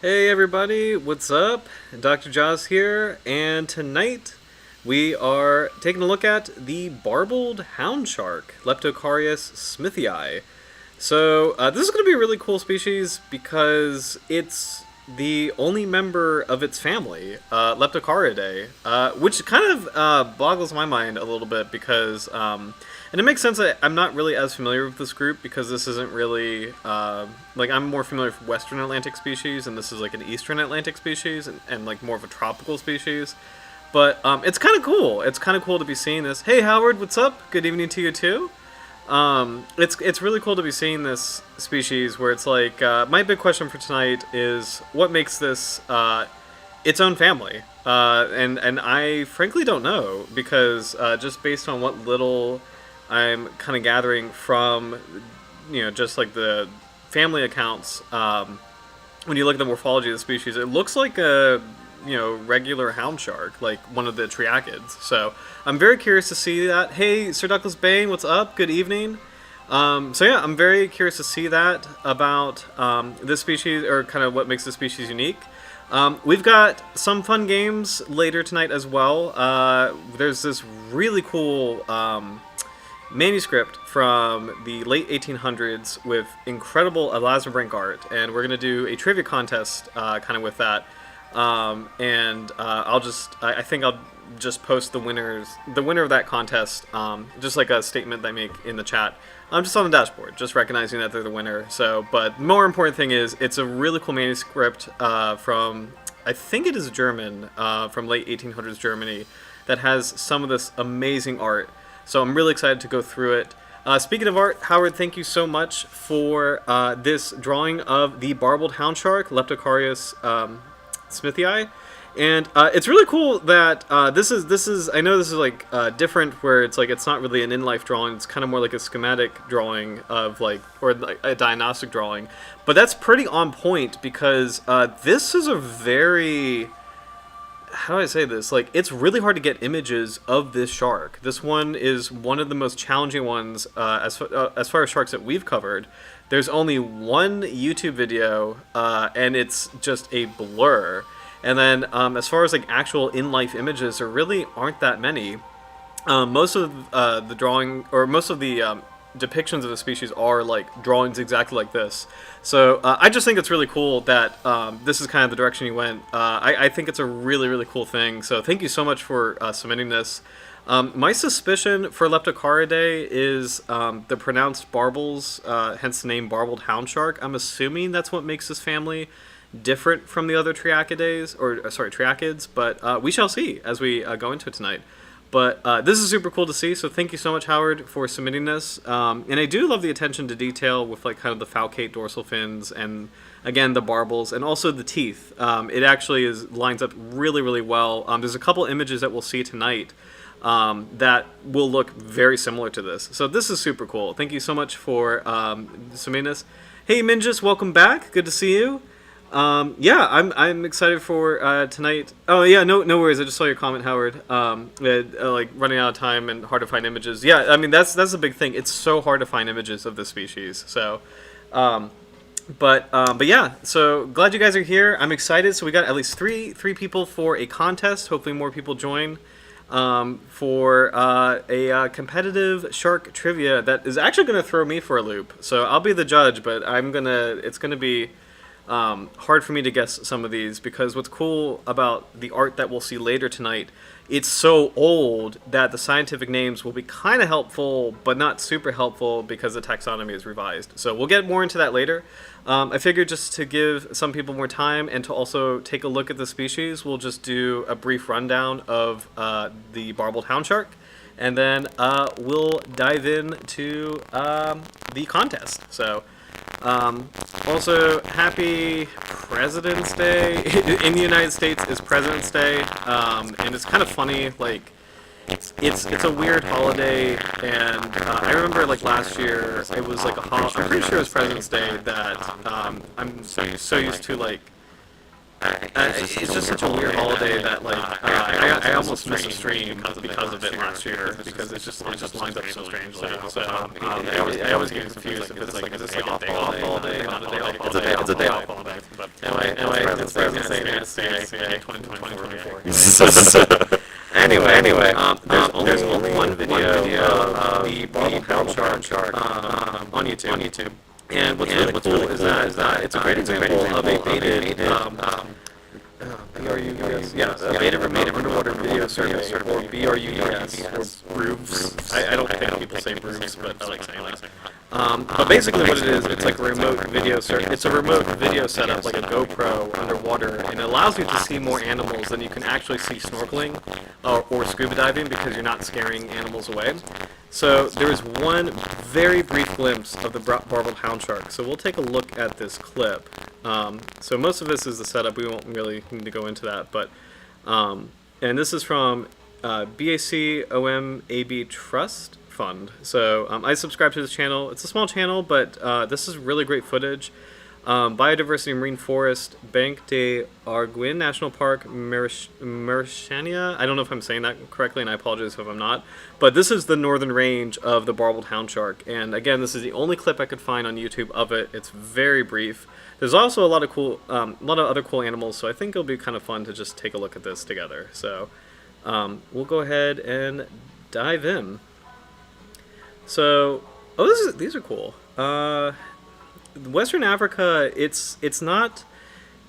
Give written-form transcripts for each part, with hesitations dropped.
Hey everybody, what's up? Dr. Jaws here, and tonight we are taking a look at the Barbeled Houndshark, Leptochariidae smithii. So this is going to be a really cool species because it's the only member of its family, Leptochariidae, which kind of boggles my mind a little bit because, and it makes sense that I'm not really as familiar with this group because this isn't really, like I'm more familiar with Western Atlantic species and this is like an Eastern Atlantic species and like more of a tropical species. But it's kind of cool. It's kind of cool to be seeing this. Hey Howard, what's up? Good evening to you too. It's really cool to be seeing this species where it's like, my big question for tonight is what makes this, its own family? And I frankly don't know because, just based on what little I'm kind of gathering from, just like the family accounts, when you look at the morphology of the species, it looks like a regular hound shark, like one of the triachids. So I'm very curious to see that. Hey, Sir Douglas Bain, what's up? Good evening. So yeah, I'm very curious to see that about this species, or kind of what makes the species unique. We've got some fun games later tonight as well. There's this really cool manuscript from the late 1800s with incredible Elazabranch art, and we're going to do a trivia contest kind of with that. I think I'll just post the winner of that contest, just like a statement that I make in the chat. I'm just on the dashboard, just recognizing that they're the winner. So, but more important thing is, it's a really cool manuscript from, I think it is German, from late 1800s Germany, that has some of this amazing art. So I'm really excited to go through it. Speaking of art, Howard, thank you so much for this drawing of the Barbeled Houndshark, Leptochariidae smithii, and it's really cool that this is I know this is like different, where it's like it's not really an in-life drawing, it's kind of more like a schematic drawing of like, or like a diagnostic drawing, but that's pretty on point because this is a very, how do I say this, like it's really hard to get images of this shark. This one is one of the most challenging ones as far as sharks that we've covered. There's only one YouTube video, and it's just a blur. And then as far as like actual in-life images, there really aren't that many. Most of the drawing, or most of the depictions of the species are like drawings exactly like this. So I just think it's really cool that this is kind of the direction you went. I think it's a really, really cool thing. So thank you so much for submitting this. My suspicion for Leptochariidae is the pronounced barbels, hence the name Barbeled Houndshark. I'm assuming that's what makes this family different from the other triachids, but we shall see as we go into it tonight. But this is super cool to see, so thank you so much, Howard, for submitting this. And I do love the attention to detail with like kind of the falcate dorsal fins and, again, the barbels, and also the teeth. It actually lines up really, really well. There's a couple images that we'll see tonight that will look very similar to this. So this is super cool. Thank you so much for submitting this. Hey Minjus, welcome back. Good to see you. Yeah, I'm excited for tonight. Oh yeah, no worries. I just saw your comment, Howard. Like running out of time and hard to find images. Yeah, I mean that's a big thing. It's so hard to find images of this species. So, but yeah. So glad you guys are here. I'm excited. So we got at least three people for a contest. Hopefully more people join. For a competitive shark trivia that is actually going to throw me for a loop. So I'll be the judge, but it's going to be hard for me to guess some of these, because what's cool about the art that we'll see later tonight, it's so old that the scientific names will be kind of helpful, but not super helpful because the taxonomy is revised. So we'll get more into that later. I figured just to give some people more time and to also take a look at the species, we'll just do a brief rundown of the Barbeled Houndshark, and then we'll dive into the contest. So also, happy President's Day. In the United States is President's Day, and it's kind of funny, like, it's a weird holiday, and I remember, like, last year, it was, like, I'm pretty sure it was President's Day that I'm so used to, like, it's just such a weird holiday that like I almost missed a stream because of it last year, because it just lines up so strangely. So I always get confused if it's like, is this like a day off holiday, not a day off holiday? It's a day off holiday. But anyway, It says NSA 2024. Anyway, there's only one video of the Barbeled Houndshark on YouTube. And what's really cool is that it's a great example of a baited baited remote underwater video survey, or BRUVS, or BRUVS. I don't think people say BRUVS, but I like saying that. But basically what it is, it's like a remote video survey. It's a remote video setup, like a GoPro underwater, and it allows you to see more animals than you can actually see snorkeling or scuba diving, because you're not scaring animals away. So there is one very brief glimpse of the Barbeled Houndshark. So we'll take a look at this clip. So most of this is the setup. We won't really need to go into that, but and this is from BACOMAB Trust Fund. So I subscribe to this channel. It's a small channel, but this is really great footage. Biodiversity Marine Forest, Banc de Arguin National Park, Mauritania. I don't know if I'm saying that correctly, and I apologize if I'm not. But this is the northern range of the Barbeled Houndshark, and again, this is the only clip I could find on YouTube of it. It's very brief. There's also a lot of other cool animals, so I think it'll be kind of fun to just take a look at this together. So we'll go ahead and dive in. So, these are cool. Western Africa, it's not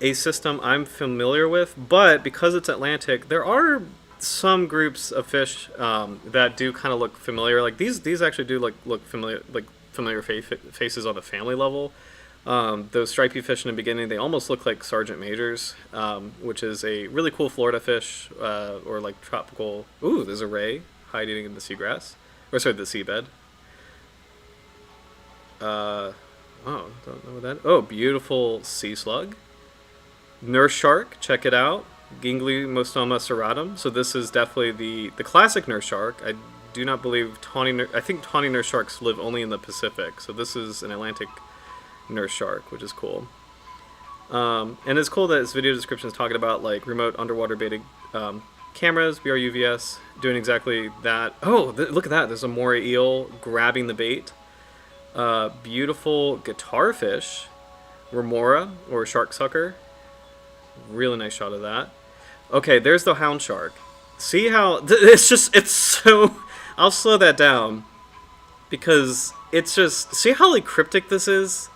a system I'm familiar with, but because it's Atlantic, there are some groups of fish that do kind of look familiar. Like these actually do look familiar, like familiar faces on a family level. Those stripy fish in the beginning, they almost look like Sergeant Majors, which is a really cool Florida fish, or like tropical. Ooh, there's a ray hiding in the seagrass, or sorry, the seabed. Oh, don't know what that. Oh, beautiful sea slug. Nurse shark, check it out. Ginglymostoma serratum. So this is definitely the classic nurse shark. I do not believe I think tawny nurse sharks live only in the Pacific. So this is an Atlantic nurse shark, which is cool. And it's cool that this video description is talking about like remote underwater baited cameras, BRUVS, doing exactly that. Oh, look at that. There's a moray eel grabbing the bait. Beautiful guitar fish, remora, or shark sucker. Really nice shot of that. Okay, there's the hound shark. See how it's so. I'll slow that down because it's just, see how like cryptic this is.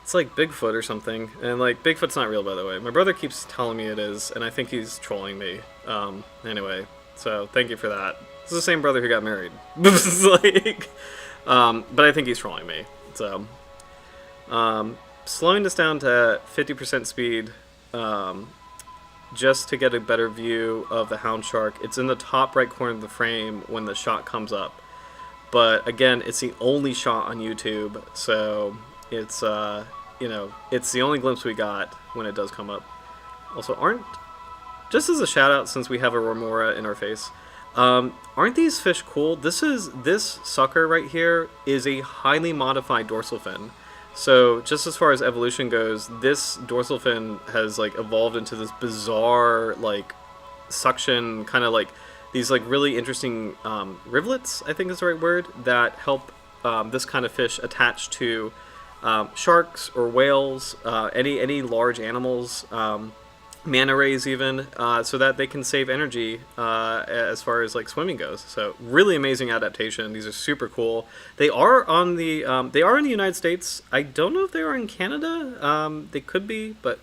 It's like Bigfoot or something, and like Bigfoot's not real, by the way. My brother keeps telling me it is, and I think he's trolling me. Anyway, so thank you for that. This is the same brother who got married. Like. But I think he's trolling me. So, slowing this down to 50% speed, just to get a better view of the hound shark. It's in the top right corner of the frame when the shot comes up. But again, it's the only shot on YouTube, so it's it's the only glimpse we got when it does come up. Also, just as a shout out, since we have a remora in our face. Aren't these fish cool? This sucker right here is a highly modified dorsal fin. So just as far as evolution goes, this dorsal fin has like evolved into this bizarre like suction kind of like these like really interesting rivulets, I think is the right word, that help this kind of fish attach to sharks or whales, any large animals. Manta rays even, so that they can save energy as far as like swimming goes. So really amazing adaptation. These are super cool. They are on the they are in the United States. I don't know if they are in Canada. They could be, but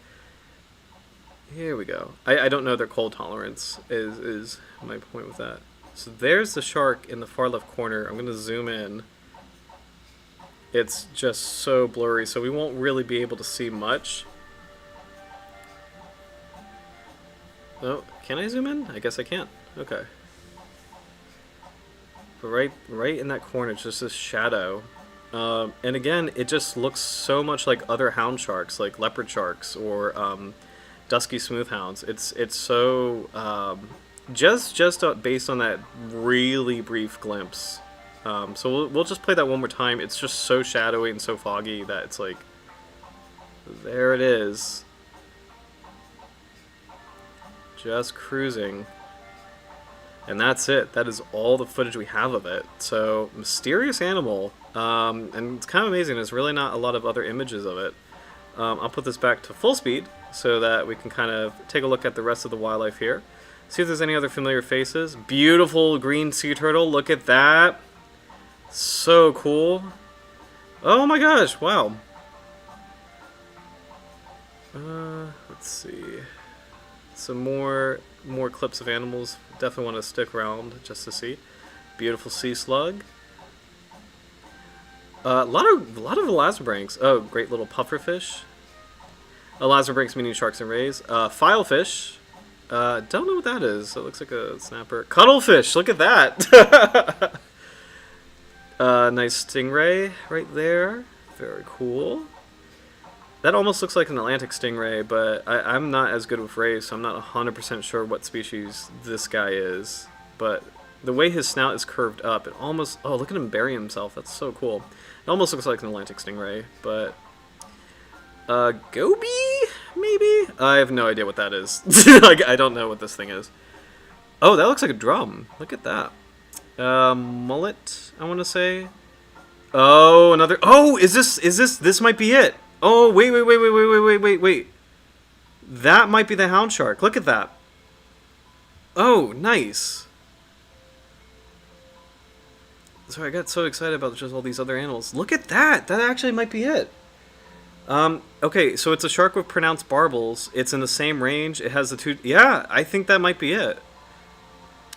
here we go. I don't know their cold tolerance is my point with that. So there's the shark in the far left corner. I'm going to zoom in. It's just so blurry, so we won't really be able to see much. Oh, can I zoom in? I guess I can't. Okay. But right in that corner, it's just this shadow. And again, it just looks so much like other hound sharks, like leopard sharks or dusky smoothhounds. It's so just based on that really brief glimpse. So we'll just play that one more time. It's just so shadowy and so foggy that it's like, there it is. Just cruising. And that's it. That is all the footage we have of it. So, mysterious animal. And it's kind of amazing. There's really not a lot of other images of it. I'll put this back to full speed so that we can kind of take a look at the rest of the wildlife here. See if there's any other familiar faces. Beautiful green sea turtle. Look at that. So cool. Oh my gosh, wow. Let's see. Some more clips of animals. Definitely want to stick around just to see. Beautiful sea slug. A lot of elasmobranchs. Oh, great little pufferfish. Elasmobranchs meaning sharks and rays. Filefish. Don't know what that is. It looks like a snapper. Cuttlefish. Look at that. Nice stingray right there. Very cool. That almost looks like an Atlantic stingray, but I'm not as good with rays, so I'm not 100% sure what species this guy is. But the way his snout is curved up, it almost... Oh, look at him bury himself. That's so cool. It almost looks like an Atlantic stingray, but... Goby? Maybe? I have no idea what that is. Like, I don't know what this thing is. Oh, that looks like a drum. Look at that. Mullet, I want to say. Oh, another... Oh, is this... This might be it. Oh, wait. That might be the hound shark. Look at that. Oh, nice. Sorry, I got so excited about just all these other animals. Look at that. That actually might be it. Okay, so it's a shark with pronounced barbels. It's in the same range. It has the two... Yeah, I think that might be it.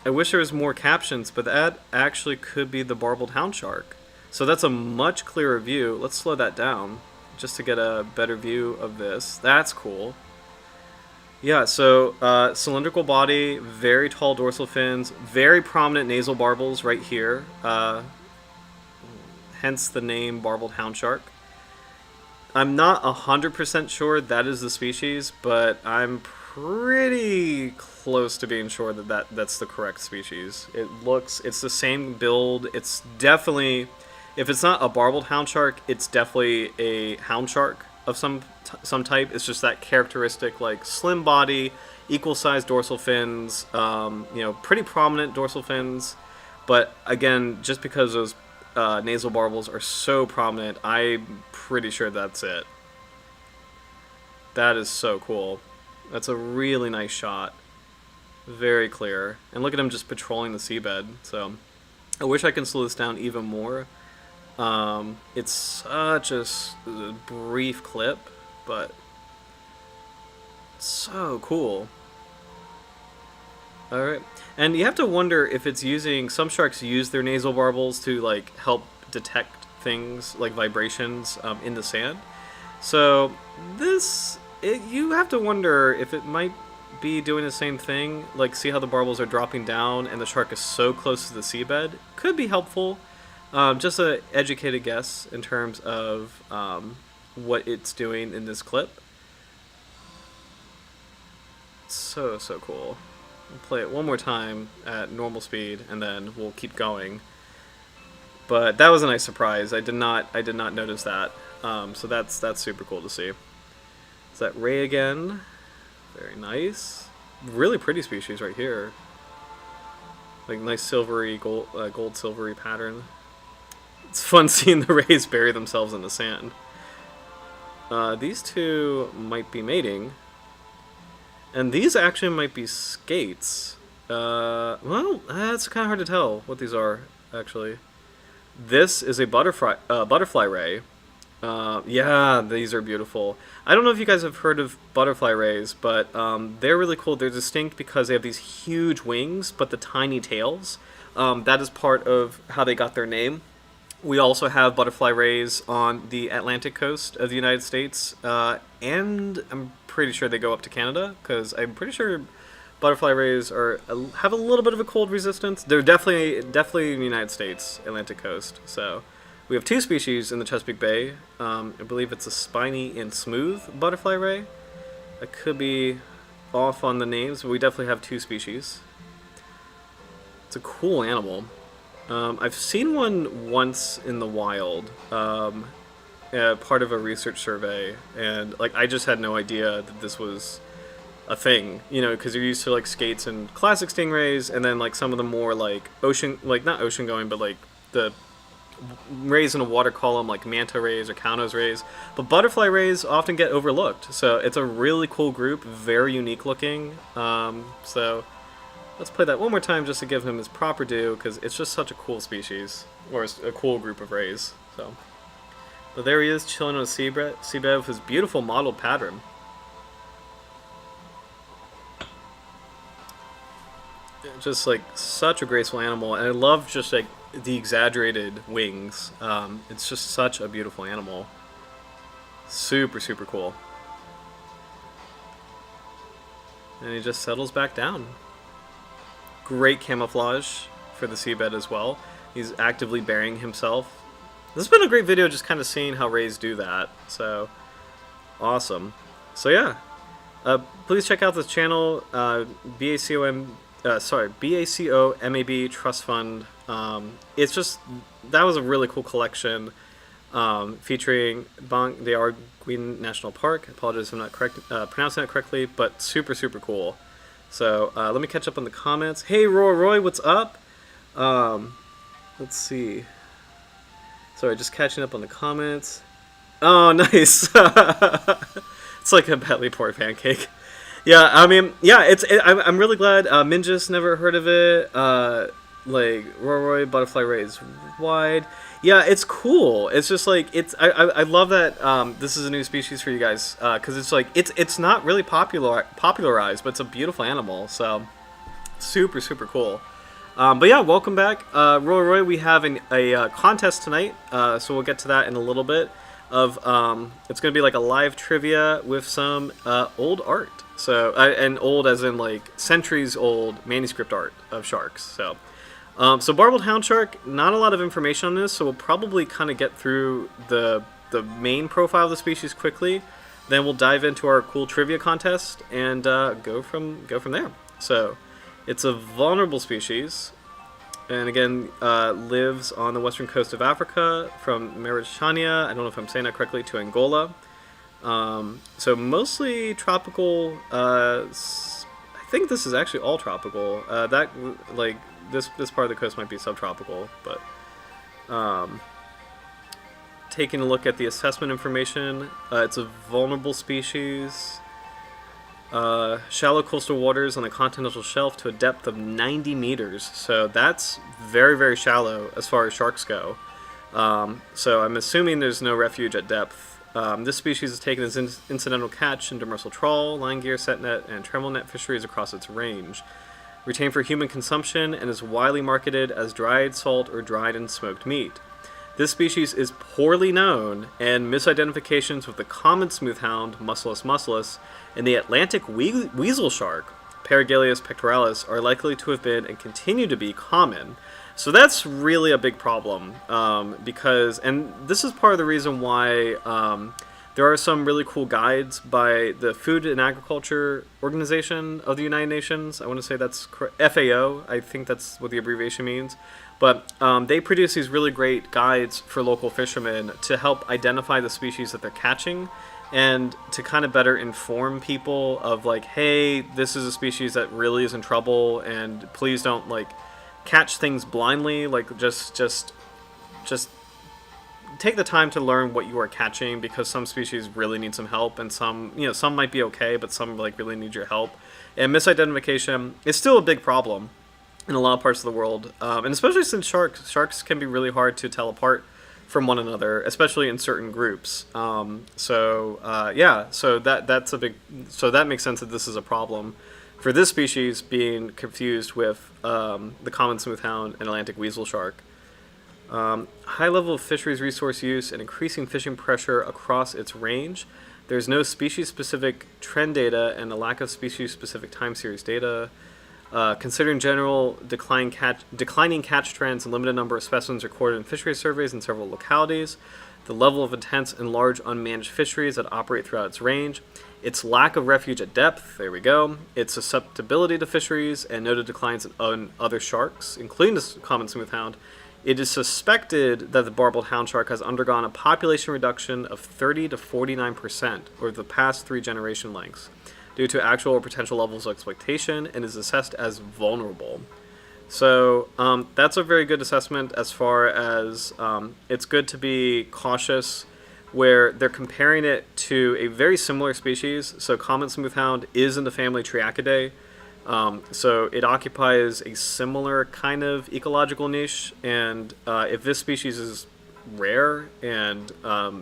I wish there was more captions, but that actually could be the barbeled houndshark. So that's a much clearer view. Let's slow that down just to get a better view of this. That's cool. Yeah, so cylindrical body, very tall dorsal fins, very prominent nasal barbels right here. Hence the name barbeled houndshark. I'm not 100% sure that is the species, but I'm pretty close to being sure that that's the correct species. It's the same build. It's definitely, if it's not a barbeled houndshark, it's definitely a houndshark of some type. It's just that characteristic, like slim body, equal sized dorsal fins, pretty prominent dorsal fins. But again, just because those nasal barbels are so prominent, I'm pretty sure that's it. That is so cool. That's a really nice shot. Very clear. And look at him just patrolling the seabed. So I wish I can slow this down even more. It's such a brief clip, but so cool. Alright. And you have to wonder if it's using... Some sharks use their nasal barbels to like help detect things like vibrations in the sand. So you have to wonder if it might be doing the same thing. Like, see how the barbels are dropping down and the shark is so close to the seabed? Could be helpful. Just an educated guess in terms of what it's doing in this clip. So cool. I'll play it one more time at normal speed, and then we'll keep going. But that was a nice surprise. I did not notice that. So that's super cool to see. Is that ray again? Very nice. Really pretty species right here. Like nice silvery gold silvery pattern. It's fun seeing the rays bury themselves in the sand. These two might be mating. And these actually might be skates. Well, that's kind of hard to tell what these are, actually. This is a butterfly ray. Yeah, these are beautiful. I don't know if you guys have heard of butterfly rays, but they're really cool. They're distinct because they have these huge wings, but the tiny tails. That is part of how they got their name. We also have butterfly rays on the Atlantic coast of the United States, and I'm pretty sure they go up to Canada, because I'm pretty sure butterfly rays have a little bit of a cold resistance. They're definitely in the United States, Atlantic coast. So we have two species in the Chesapeake Bay. I believe it's a spiny and smooth butterfly ray. I could be off on the names, but we definitely have two species. It's a cool animal. I've seen one once in the wild, part of a research survey, and like I just had no idea that this was a thing, because you're used to like skates and classic stingrays, and then like some of the more like ocean, like not ocean going, but like the rays in a water column like manta rays or cow-nose rays, but butterfly rays often get overlooked. So it's a really cool group, very unique looking. So let's play that one more time just to give him his proper due, because it's just such a cool species, or a cool group of rays. So, but there he is, chilling on a seabed with his beautiful mottled pattern. Just like such a graceful animal, and I love just like the exaggerated wings. It's just such a beautiful animal. Super, super cool. And he just settles back down. Great camouflage for the seabed as well. He's actively burying himself. This has been a great video, just kind of seeing how rays do that. So awesome. So yeah, please check out this channel, BACOMAB Trust Fund. It's just, that was a really cool collection, featuring Banc des Arguins National Park. I apologize if I'm not pronouncing that correctly, but super, super cool. So let me catch up on the comments. Hey Roy, what's up? Let's see. Sorry, just catching up on the comments. Oh, nice. It's like a belly pork pancake. Yeah, I mean, yeah, I'm really glad. Minjus, never heard of it. Like Roy, butterfly rays wide. Yeah, it's cool. It's just like I love that this is a new species for you guys, because it's like it's not really popularized, but it's a beautiful animal. So super, super cool. But yeah, welcome back, Roy. We have a contest tonight, so we'll get to that in a little bit. It's gonna be like a live trivia with some old art. So and old as in like centuries old manuscript art of sharks. So Barbeled Houndshark, not a lot of information on this, so we'll probably kind of get through the main profile of the species quickly. Then we'll dive into our cool trivia contest and go from there. So it's a vulnerable species, and again lives on the western coast of Africa from Mauritania, I don't know if I'm saying that correctly, to Angola. So mostly tropical. I think this is actually all tropical. That like this part of the coast might be subtropical, but taking a look at the assessment information, it's a vulnerable species. Shallow coastal waters on the continental shelf to a depth of 90 meters. So that's very, very shallow as far as sharks go. So I'm assuming there's no refuge at depth. This species is taken as incidental catch in demersal trawl, line gear, set net, and treble net fisheries across its range. Retained for human consumption and is widely marketed as dried salt or dried and smoked meat. This species is poorly known, and misidentifications with the common smoothhound, Musculus, and the Atlantic weasel shark, Paragaleus pectoralis, are likely to have been and continue to be common. So that's really a big problem, because, and this is part of the reason why there are some really cool guides by the Food and Agriculture Organization of the United Nations. I want to say that's FAO, I think that's what the abbreviation means. But they produce these really great guides for local fishermen to help identify the species that they're catching, and to kind of better inform people of like, hey, this is a species that really is in trouble, and please don't like catch things blindly. Like just take the time to learn what you are catching, because some species really need some help, and some might be okay, but some like really need your help. And misidentification is still a big problem in a lot of parts of the world, and especially since sharks can be really hard to tell apart from one another, especially in certain groups. Yeah, so that makes sense that this is a problem for this species being confused with the common smoothhound and Atlantic weasel shark. High level of fisheries resource use and increasing fishing pressure across its range. There's no species-specific trend data and a lack of species-specific time series data. Considering general declining catch trends and limited number of specimens recorded in fisheries surveys in several localities, the level of intense and large unmanaged fisheries that operate throughout its range, its lack of refuge at depth, there we go, its susceptibility to fisheries, and noted declines in other sharks, including the common smoothhound, it is suspected that the barbeled houndshark has undergone a population reduction of 30 to 49% over the past 3 generation lengths, due to actual or potential levels of exploitation, and is assessed as vulnerable. So that's a very good assessment as far as it's good to be cautious where they're comparing it to a very similar species. So common smoothhound is in the family Triachidae. So it occupies a similar kind of ecological niche. And if this species is rare and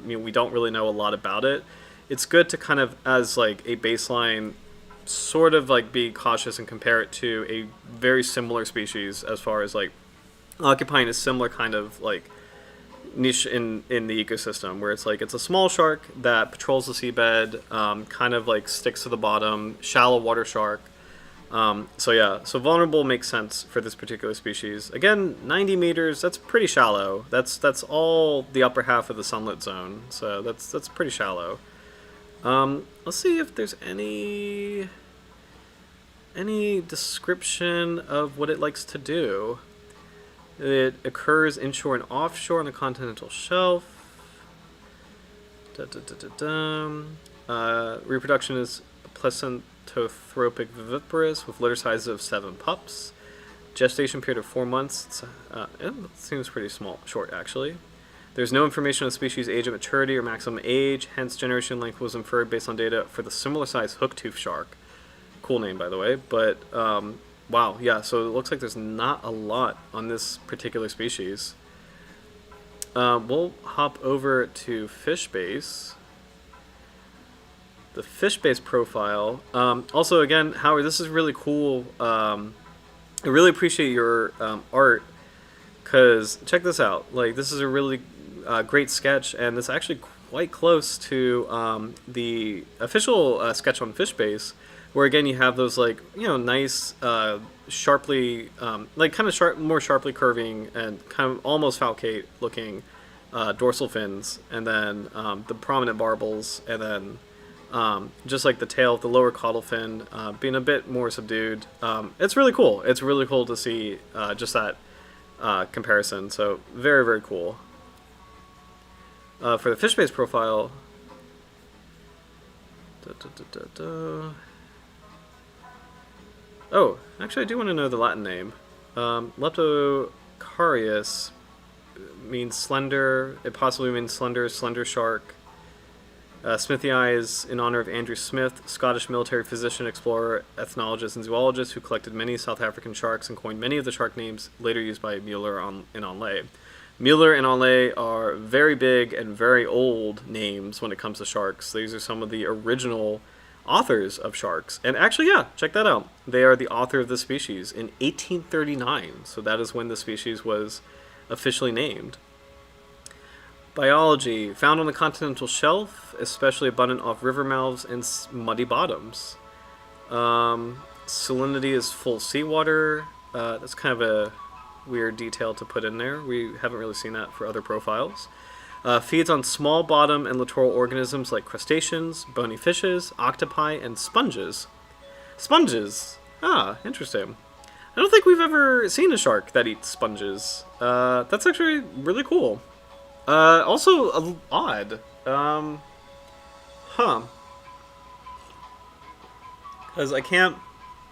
we don't really know a lot about it, it's good to kind of, as like a baseline, sort of like be cautious and compare it to a very similar species as far as like occupying a similar kind of like niche in the ecosystem, where it's like it's a small shark that patrols the seabed, kind of like sticks to the bottom, shallow water shark. So vulnerable makes sense for this particular species. Again, 90 meters, that's pretty shallow. That's all the upper half of the sunlit zone, so that's pretty shallow. Let's see if there's any description of what it likes to do. It occurs inshore and offshore on the continental shelf. Reproduction is placentothropic viviparous with litter size of 7 pups. Gestation period of 4 months. It seems pretty short actually. There's no information on the species' age at maturity or maximum age, hence generation length was inferred based on data for the similar sized hook-tooth shark. Cool name, by the way, but wow, yeah, so it looks like there's not a lot on this particular species. We'll hop over to FishBase. The FishBase profile. Also, again, Howard, this is really cool. I really appreciate your art, because check this out. Like, this is a really great sketch, and it's actually quite close to the official sketch on FishBase, where again you have those like nice sharply like kind of more sharply curving and kind of almost falcate looking dorsal fins, and then the prominent barbels, and then just like the tail of the lower caudal fin being a bit more subdued. It's really cool. It's really cool to see just that comparison. So very, very cool. For the FishBase profile, oh, actually I do want to know the Latin name. Leptochariidae means slender. It possibly means slender shark. Smithy Eye is in honor of Andrew Smith, Scottish military physician, explorer, ethnologist, and zoologist who collected many South African sharks and coined many of the shark names later used by Mueller and Onlay. Mueller and Onlay are very big and very old names when it comes to sharks. These are some of the original authors of sharks. And actually, yeah, check that out. They are the author of the species in 1839. So that is when the species was officially named. Biology. Found on the continental shelf, especially abundant off river mouths and muddy bottoms. Salinity is full seawater. That's kind of a weird detail to put in there. We haven't really seen that for other profiles. Feeds on small bottom and littoral organisms like crustaceans, bony fishes, octopi, and sponges. Sponges! Ah, interesting. I don't think we've ever seen a shark that eats sponges. That's actually really cool. Also odd. Because I can't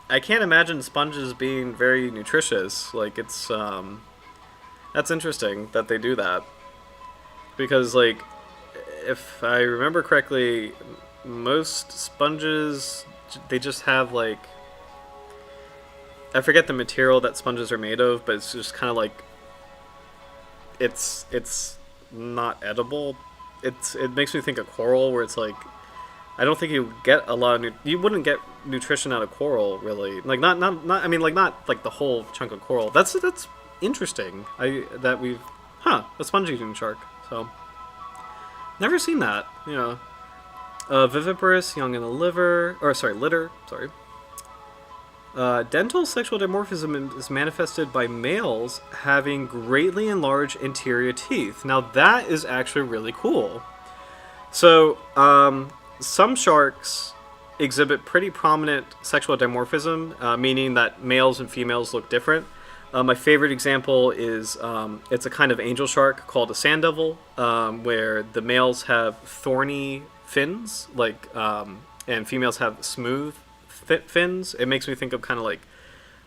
imagine sponges being very nutritious. Like, it's that's interesting that they do that. Because, like, if I remember correctly, most sponges, they just have, like, I forget the material that sponges are made of, but it's just kind of like, it's not edible. It makes me think of coral, where it's like, I don't think you get a lot of you wouldn't get nutrition out of coral, really. Like not I mean, like, not like the whole chunk of coral. That's interesting. A sponge eating shark. So never seen that. Viviparous, young in the litter. Sorry. Dental sexual dimorphism is manifested by males having greatly enlarged interior teeth. Now that is actually really cool. So some sharks exhibit pretty prominent sexual dimorphism, meaning that males and females look different. My favorite example is it's a kind of angel shark called a sand devil, where the males have thorny fins, like, and females have smooth fins. It makes me think of kind of like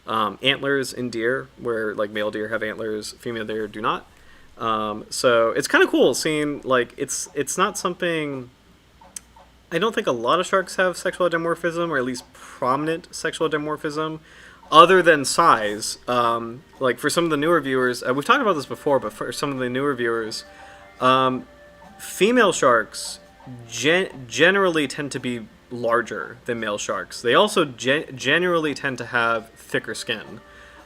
antlers in deer, where like male deer have antlers, female deer do not. So it's kind of cool seeing like it's not something. I don't think a lot of sharks have sexual dimorphism, or at least prominent sexual dimorphism, other than size. Like for some of the newer viewers, we've talked about this before, but for some of the newer viewers, female sharks generally tend to be larger than male sharks. They also generally tend to have thicker skin.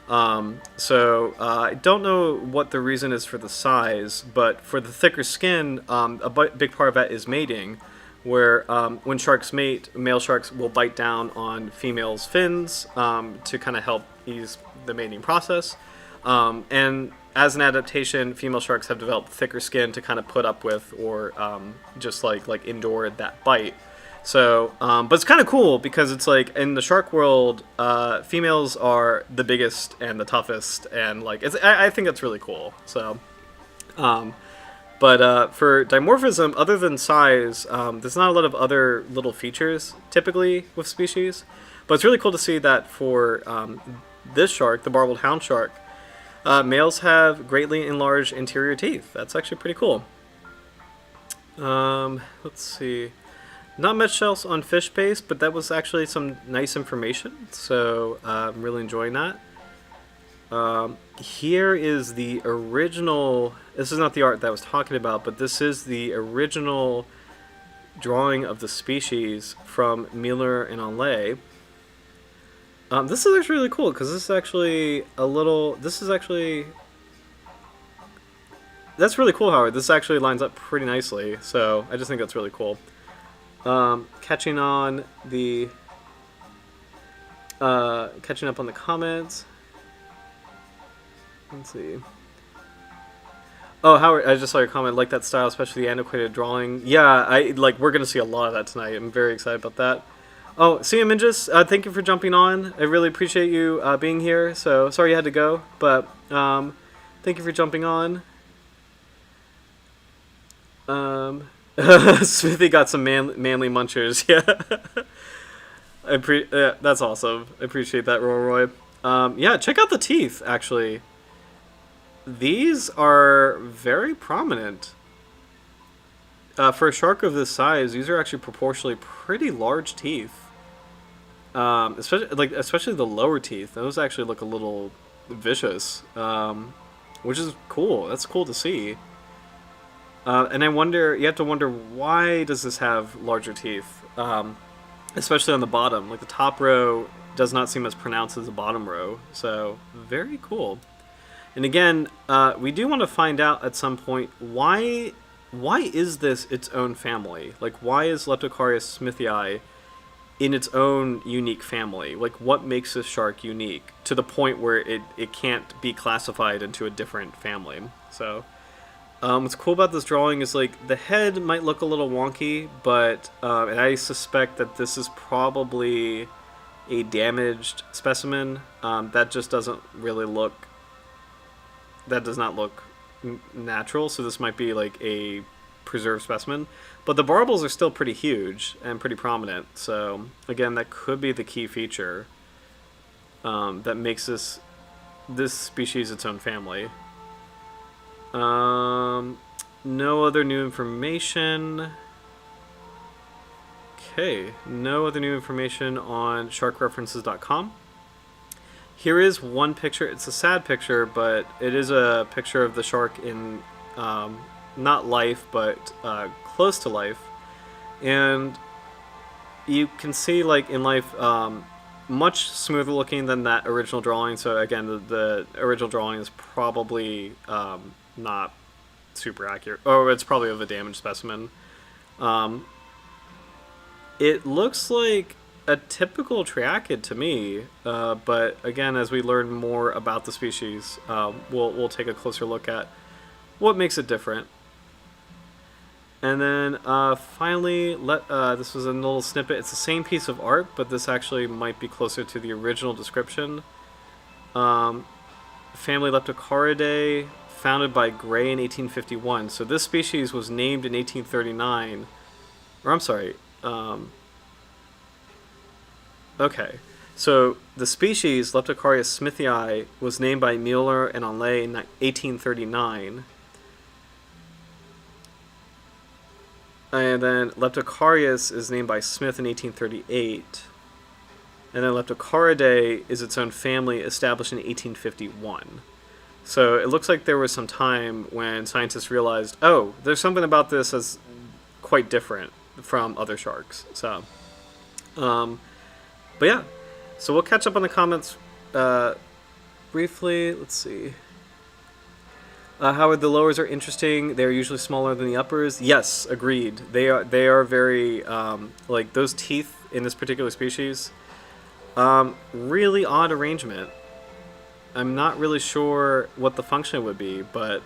I don't know what the reason is for the size, but for the thicker skin, big part of that is mating, where when sharks mate, male sharks will bite down on females' fins to kind of help ease the mating process. And as an adaptation, female sharks have developed thicker skin to kind of put up with or just like endure that bite. So, but it's kind of cool because it's like in the shark world, females are the biggest and the toughest, and like I think that's really cool. So, but for dimorphism, other than size, there's not a lot of other little features typically with species. But it's really cool to see that for this shark, the barbeled houndshark, males have greatly enlarged anterior teeth. That's actually pretty cool. Let's see. Not much else on fish base, but that was actually some nice information. So I'm really enjoying that. Here is the original. This is not the art that I was talking about, but this is the original drawing of the species from Miller and Anlay. This is actually really cool because this is actually a little. This is actually. That's really cool, Howard. This actually lines up pretty nicely. So I just think that's really cool. Catching up on the comments. Let's see. Oh, Howard, I just saw your comment. Like that style, especially the antiquated drawing. Yeah, we're gonna see a lot of that tonight. I'm very excited about that. Oh, CM Mingus, thank you for jumping on. I really appreciate you being here. So sorry you had to go, but thank you for jumping on. Smithy got some manly munchers. Yeah, that's awesome. I appreciate that, Roy. Yeah, check out the teeth. Actually, these are very prominent. For a shark of this size, these are actually proportionally pretty large teeth. Especially the lower teeth. Those actually look a little vicious, which is cool. That's cool to see. And you have to wonder, why does this have larger teeth? Especially on the bottom. Like the top row does not seem as pronounced as the bottom row. So, very cool. And again, we do want to find out at some point, why is this its own family? Like, why is Leptochariidae smithii in its own unique family? Like, what makes this shark unique to the point where it can't be classified into a different family? So, what's cool about this drawing is, like, the head might look a little wonky, but, and I suspect that this is probably a damaged specimen. That just doesn't really look, that does not look natural, so this might be like a preserved specimen. But the barbels are still pretty huge and pretty prominent, so again, that could be the key feature that makes this species its own family. No other new information. Okay, no other new information on sharkreferences.com. Here is one picture. It's a sad picture, but it is a picture of the shark in not life, but close to life. And you can see, like, in life, much smoother looking than that original drawing. So again, the original drawing is probably not super accurate, or it's probably of a damaged specimen. It looks like a typical triachid to me, but again, as we learn more about the species, we'll take a closer look at what makes it different. And then finally, this was a little snippet. It's the same piece of art, but this actually might be closer to the original description. Family Leptochariidae, founded by Gray in 1851. So this species was named in 1839. Or I'm sorry. Okay. So the species Leptocharius smithii was named by Mueller and Onlay in 1839. And then Leptocharius is named by Smith in 1838. And then Leptochariidae is its own family established in 1851. So it looks like there was some time when scientists realized, oh, there's something about this that's quite different from other sharks. So, but yeah. So we'll catch up on the comments briefly. Let's see. Howard, the lowers are interesting. They're usually smaller than the uppers. Yes, agreed. They are very like those teeth in this particular species. Really odd arrangement. I'm not really sure what the function would be, but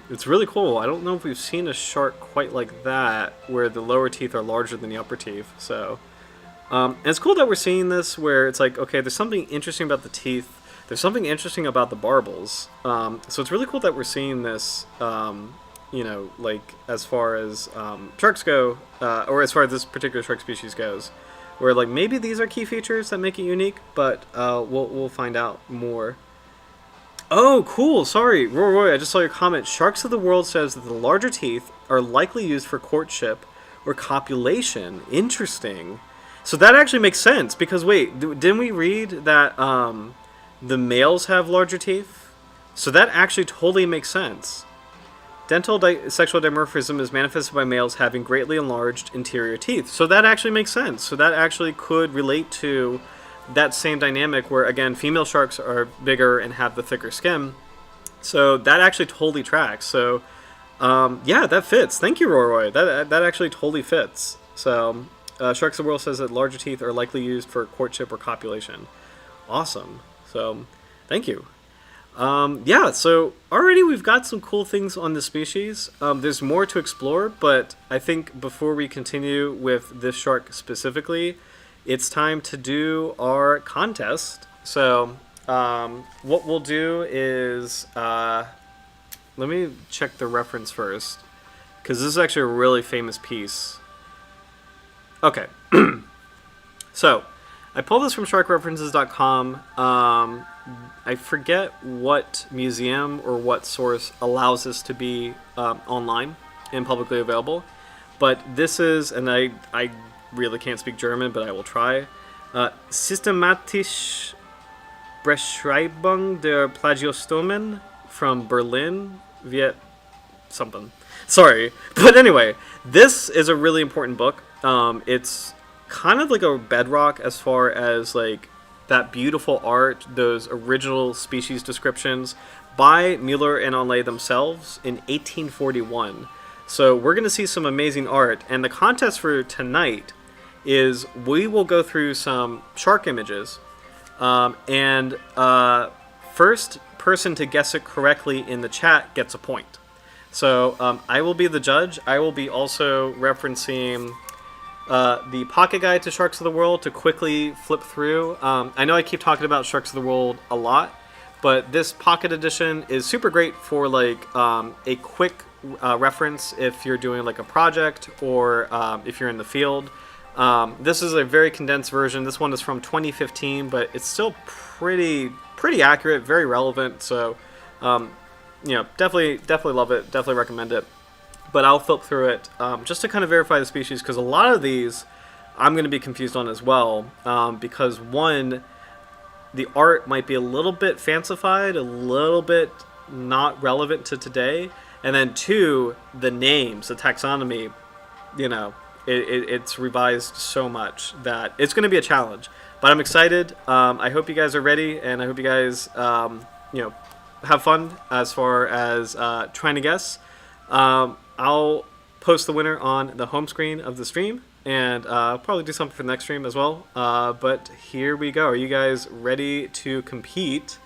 it's really cool. I don't know if we've seen a shark quite like that, where the lower teeth are larger than the upper teeth. So, and it's cool that we're seeing this, where it's like, okay, there's something interesting about the teeth. There's something interesting about the barbels. So it's really cool that we're seeing this, you know, like as far as sharks go, or as far as this particular shark species goes, where like maybe these are key features that make it unique, but we'll find out more. Oh, cool. Sorry, Roy, I just saw your comment. Sharks of the World says that the larger teeth are likely used for courtship or copulation. Interesting. So that actually makes sense, because wait, didn't we read that the males have larger teeth? So that actually totally makes sense. Dental sexual dimorphism is manifested by males having greatly enlarged interior teeth. So that actually makes sense. So that actually could relate to that same dynamic where, again, female sharks are bigger and have the thicker skin. So that actually totally tracks. So yeah, that fits. Thank you, Roy. That actually totally fits. So Sharks of the World says that larger teeth are likely used for courtship or copulation. Awesome. So thank you. Yeah, so already we've got some cool things on the species. There's more to explore, but I think before we continue with this shark specifically, it's time to do our contest. So what we'll do is, let me check the reference first, because this is actually a really famous piece. Okay, so I pulled this from sharkreferences.com. I forget what museum or what source allows this to be online and publicly available, but this is, and I really can't speak German, but I will try. Systematische Beschreibung der Plagiostomen from Berlin, Viet something. Sorry, but anyway, this is a really important book. It's kind of like a bedrock as far as like that beautiful art, those original species descriptions by Mueller and Onlay themselves in 1841. So we're going to see some amazing art, and the contest for tonight is we will go through some shark images, and first person to guess it correctly in the chat gets a point. So I will be the judge. I will be also referencing the pocket guide to Sharks of the World to quickly flip through. I know I keep talking about Sharks of the World a lot, but this pocket edition is super great for like a quick reference if you're doing like a project or if you're in the field. This is a very condensed version. This one is from 2015, but it's still pretty accurate, very relevant. So, you know, definitely love it. Definitely recommend it. But I'll flip through it just to kind of verify the species, because a lot of these I'm going to be confused on as well, because one, the art might be a little bit fancified, a little bit not relevant to today, and then two, the names, the taxonomy, you know, it's revised so much that it's going to be a challenge. But I'm excited. I hope you guys are ready, and I hope you guys, you know, have fun as far as trying to guess. I'll post the winner on the home screen of the stream, and I'll probably do something for the next stream as well. But here we go. Are you guys ready to compete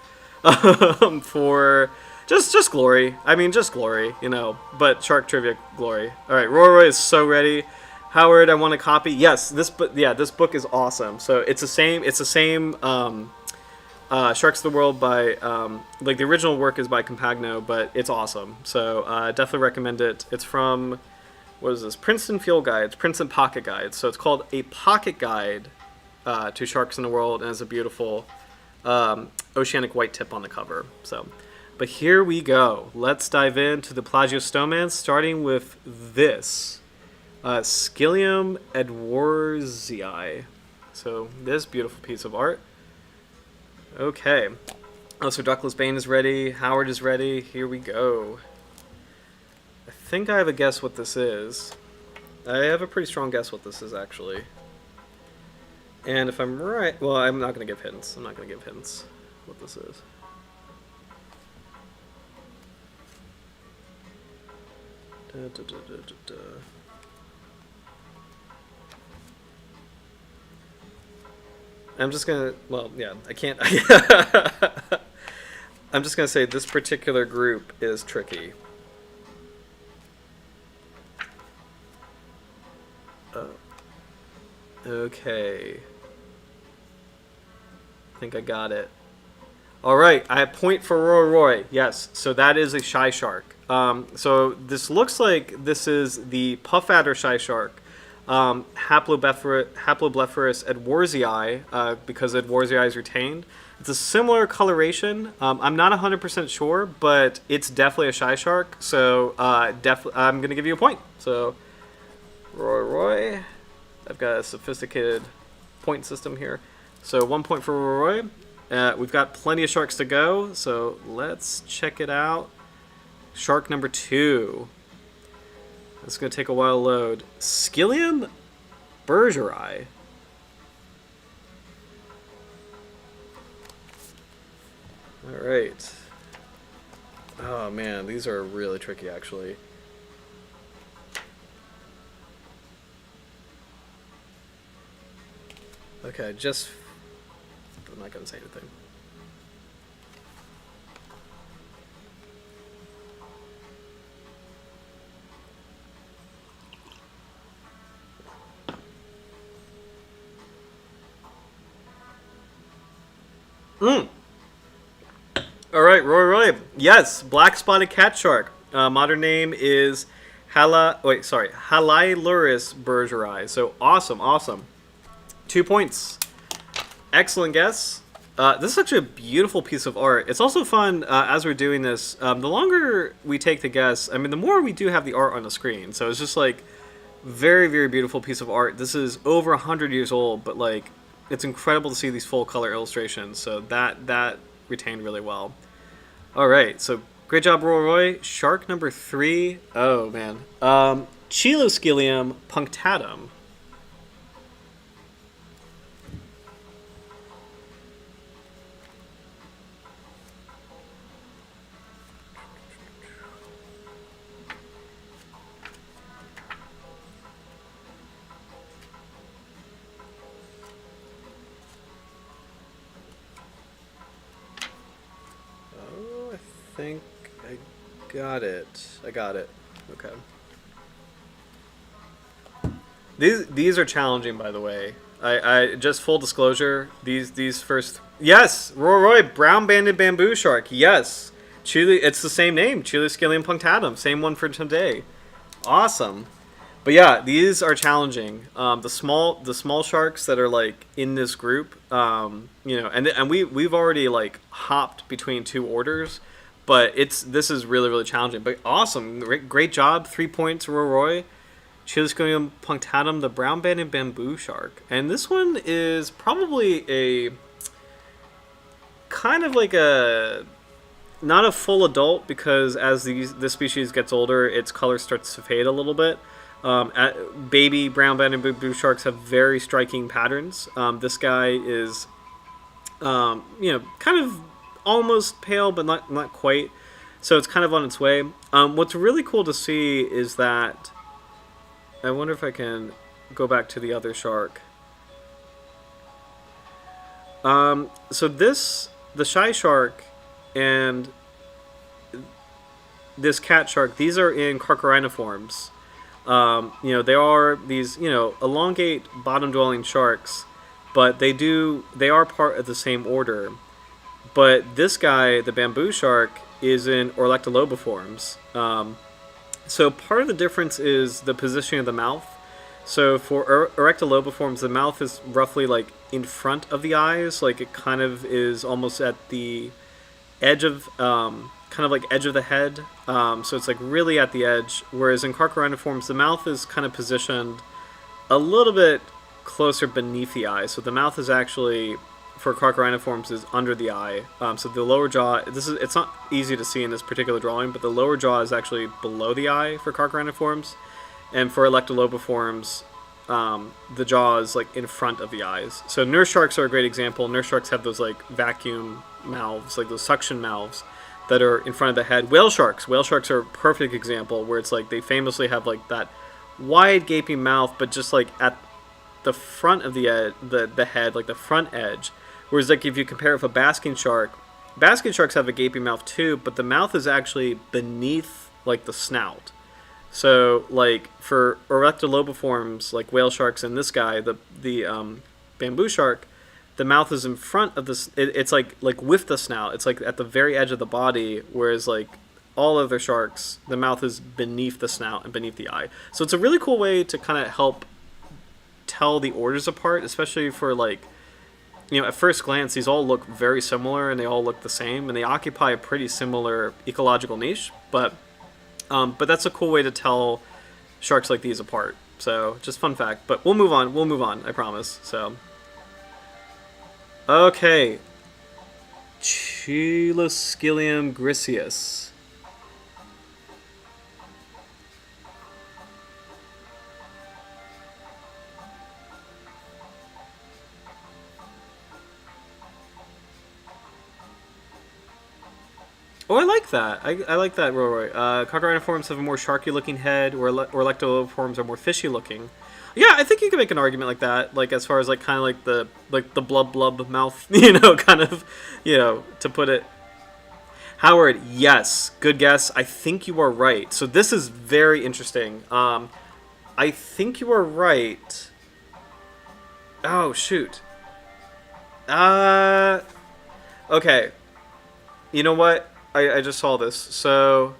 for just glory? I mean, just glory, you know, but shark trivia glory. All right, Roy is so ready. Howard, I want a copy. Yes, this book. Yeah, this book is awesome. So it's the same. Sharks of the World by, like the original work is by Compagno, but it's awesome. So definitely recommend it. It's from, what is this? Princeton Field Guides, Princeton Pocket Guides. So it's called A Pocket Guide to sharks in the world, and has a beautiful oceanic white tip on the cover. So, but here we go. Let's dive into the Plagiostomans, starting with this Scyllium edwardsii. So this beautiful piece of art. Okay. Oh, so Duckless Bane is ready. Howard is ready. Here we go. I think I have a guess what this is. I have a pretty strong guess what this is, actually. And if I'm right... Well, I'm not going to give hints. I'm not going to give hints what this is. I'm just going to... Well, yeah, I can't... I'm just going to say this particular group is tricky. Okay. I think I got it. All right, I have point for Roy. Yes, so that is a shy shark. So this looks like this is the puff adder shy shark, Haploblepharus edwardsii, because Edwardsii is retained. It's a similar coloration. I'm not 100% sure, but it's definitely a shy shark. So I'm gonna give you a point. So Roy. I've got a sophisticated point system here. So 1 point for Roy. We've got plenty of sharks to go, so let's check it out. Shark number 2. It's going to take a while to load. Scyllium bergeri. All right. Oh man, these are really tricky, actually. Okay, just... I'm not going to say anything. All right, Roy. Yes, black spotted cat shark. Modern name is Haliluris bergeri. So awesome. 2 points. Excellent guess. This is actually a beautiful piece of art. It's also fun as we're doing this. The longer we take to guess, I mean, the more we do have the art on the screen. So it's just like very, very beautiful piece of art. This is over 100 years old, but like it's incredible to see these full color illustrations. So that retained really well. All right, so great job, Roy. Shark number 3. Oh man, Chiloscyllium punctatum. I think I got it. Okay. These are challenging, by the way. I just full disclosure. These first. Yes, Roy, brown banded bamboo shark. Yes, it's the same name, Chiloscyllium punctatum. Same one for today. Awesome. But yeah, these are challenging. The small sharks that are like in this group, and we've already like hopped between 2 orders, but this is really challenging. But awesome, great job. 3 points, Roy. Chiloscyllium punctatum, the brown banded bamboo shark, and this one is probably a kind of like a not a full adult, because as this species gets older, its color starts to fade a little bit. Baby brown banded bamboo sharks have very striking patterns. This guy is, kind of almost pale, but not quite. So it's kind of on its way. What's really cool to see is that, I wonder if I can go back to the other shark. So the shy shark and this cat shark, these are in Carchariniforms. They are these, elongate bottom-dwelling sharks, but they are part of the same order. But this guy, the bamboo shark, is in Orlectolobiforms. So part of the difference is the positioning of the mouth. So for erectolobiforms, the mouth is roughly like in front of the eyes, like it kind of is almost at the edge of kind of like edge of the head. So it's like really at the edge. Whereas in carcharodontiforms, the mouth is kind of positioned a little bit closer beneath the eye. So the mouth is actually, for carcharodontiforms, is under the eye. So the lower jaw, it's not easy to see in this particular drawing, but the lower jaw is actually below the eye for carcharodontiforms. And for electolobiforms, the jaw is like in front of the eyes. So nurse sharks are a great example. Nurse sharks have those like vacuum mouths, like those suction mouths that are in front of the head. Whale sharks are a perfect example where it's like they famously have like that wide gaping mouth, but just like at the front of the head, like the front edge. Whereas like if you compare it with a basking sharks have a gaping mouth too, but the mouth is actually beneath like the snout. So like for erectolobiforms, like whale sharks and this guy, the bamboo shark, the mouth is in front of this. It's like with the snout. It's like at the very edge of the body, whereas like all other sharks, the mouth is beneath the snout and beneath the eye. So it's a really cool way to kind of help tell the orders apart, especially for like, you know, at first glance, these all look very similar and they all look the same and they occupy a pretty similar ecological niche, but that's a cool way to tell sharks like these apart. So just fun fact, but we'll move on, I promise. So, okay. Chiloscilium griseus. Oh, I like that. I like that, Roy. Carcharodontiforms have a more sharky-looking head, or electolobiforms are more fishy-looking. Yeah, I think you can make an argument like that, like as far as like kind of like the blub mouth, you know, kind of, you know, to put it. Howard, yes, good guess. I think you are right. So this is very interesting. I think you are right. Oh shoot. Okay. You know what? I just saw this. So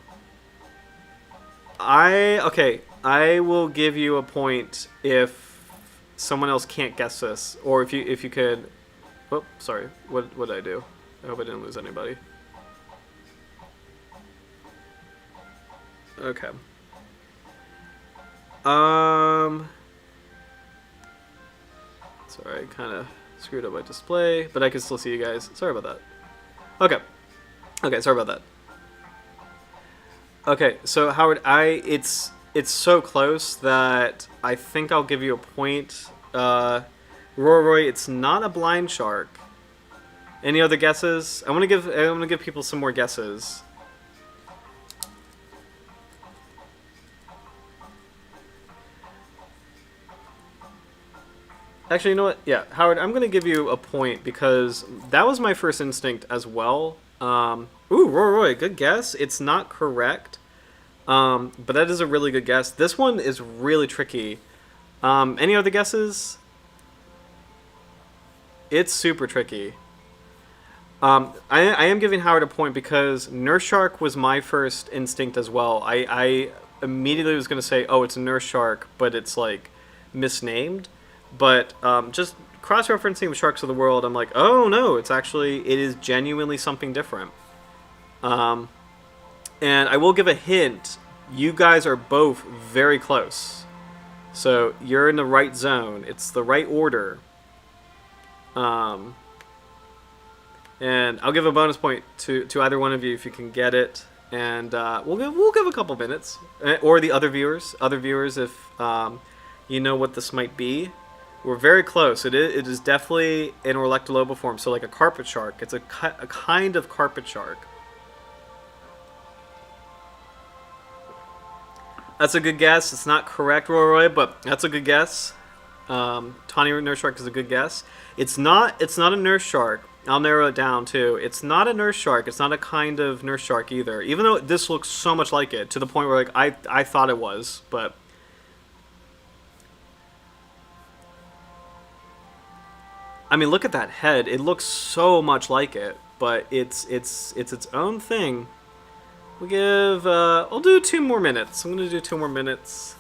I will give you a point if someone else can't guess this, or if you could. Oh, sorry. What did I do? I hope I didn't lose anybody. Okay. Sorry, I kind of screwed up my display, but I can still see you guys. Sorry about that. Okay, sorry about that. Okay, so Howard, it's so close that I think I'll give you a point. Roy, it's not a blind shark. Any other guesses? I want to give people some more guesses. Actually, you know what? Yeah, Howard, I'm going to give you a point because that was my first instinct as well. Roy, good guess. It's not correct, but that is a really good guess. This one is really tricky. Any other guesses? It's super tricky. I am giving Howard a point because nurse shark was my first instinct as well. I immediately was going to say, oh, it's a nurse shark, but it's like misnamed. But just cross-referencing with sharks of the world, I'm like, oh no, it is genuinely something different. And I will give a hint. You guys are both very close. So you're in the right zone. It's the right order. And I'll give a bonus point to either one of you if you can get it. And we'll give a couple minutes. Or the other viewers if you know what this might be. We're very close. It is definitely an electolobiform, so like a carpet shark. It's a kind of carpet shark. That's a good guess. It's not correct, Roy, but that's a good guess. Tawny nurse shark is a good guess. It's not a nurse shark. I'll narrow it down too. It's not a nurse shark. It's not a kind of nurse shark either. Even though this looks so much like it, to the point where like I thought it was, but. I mean, look at that head. It looks so much like it, but it's its own thing. We'll give. I'll do 2 more minutes. I'm gonna do 2 more minutes.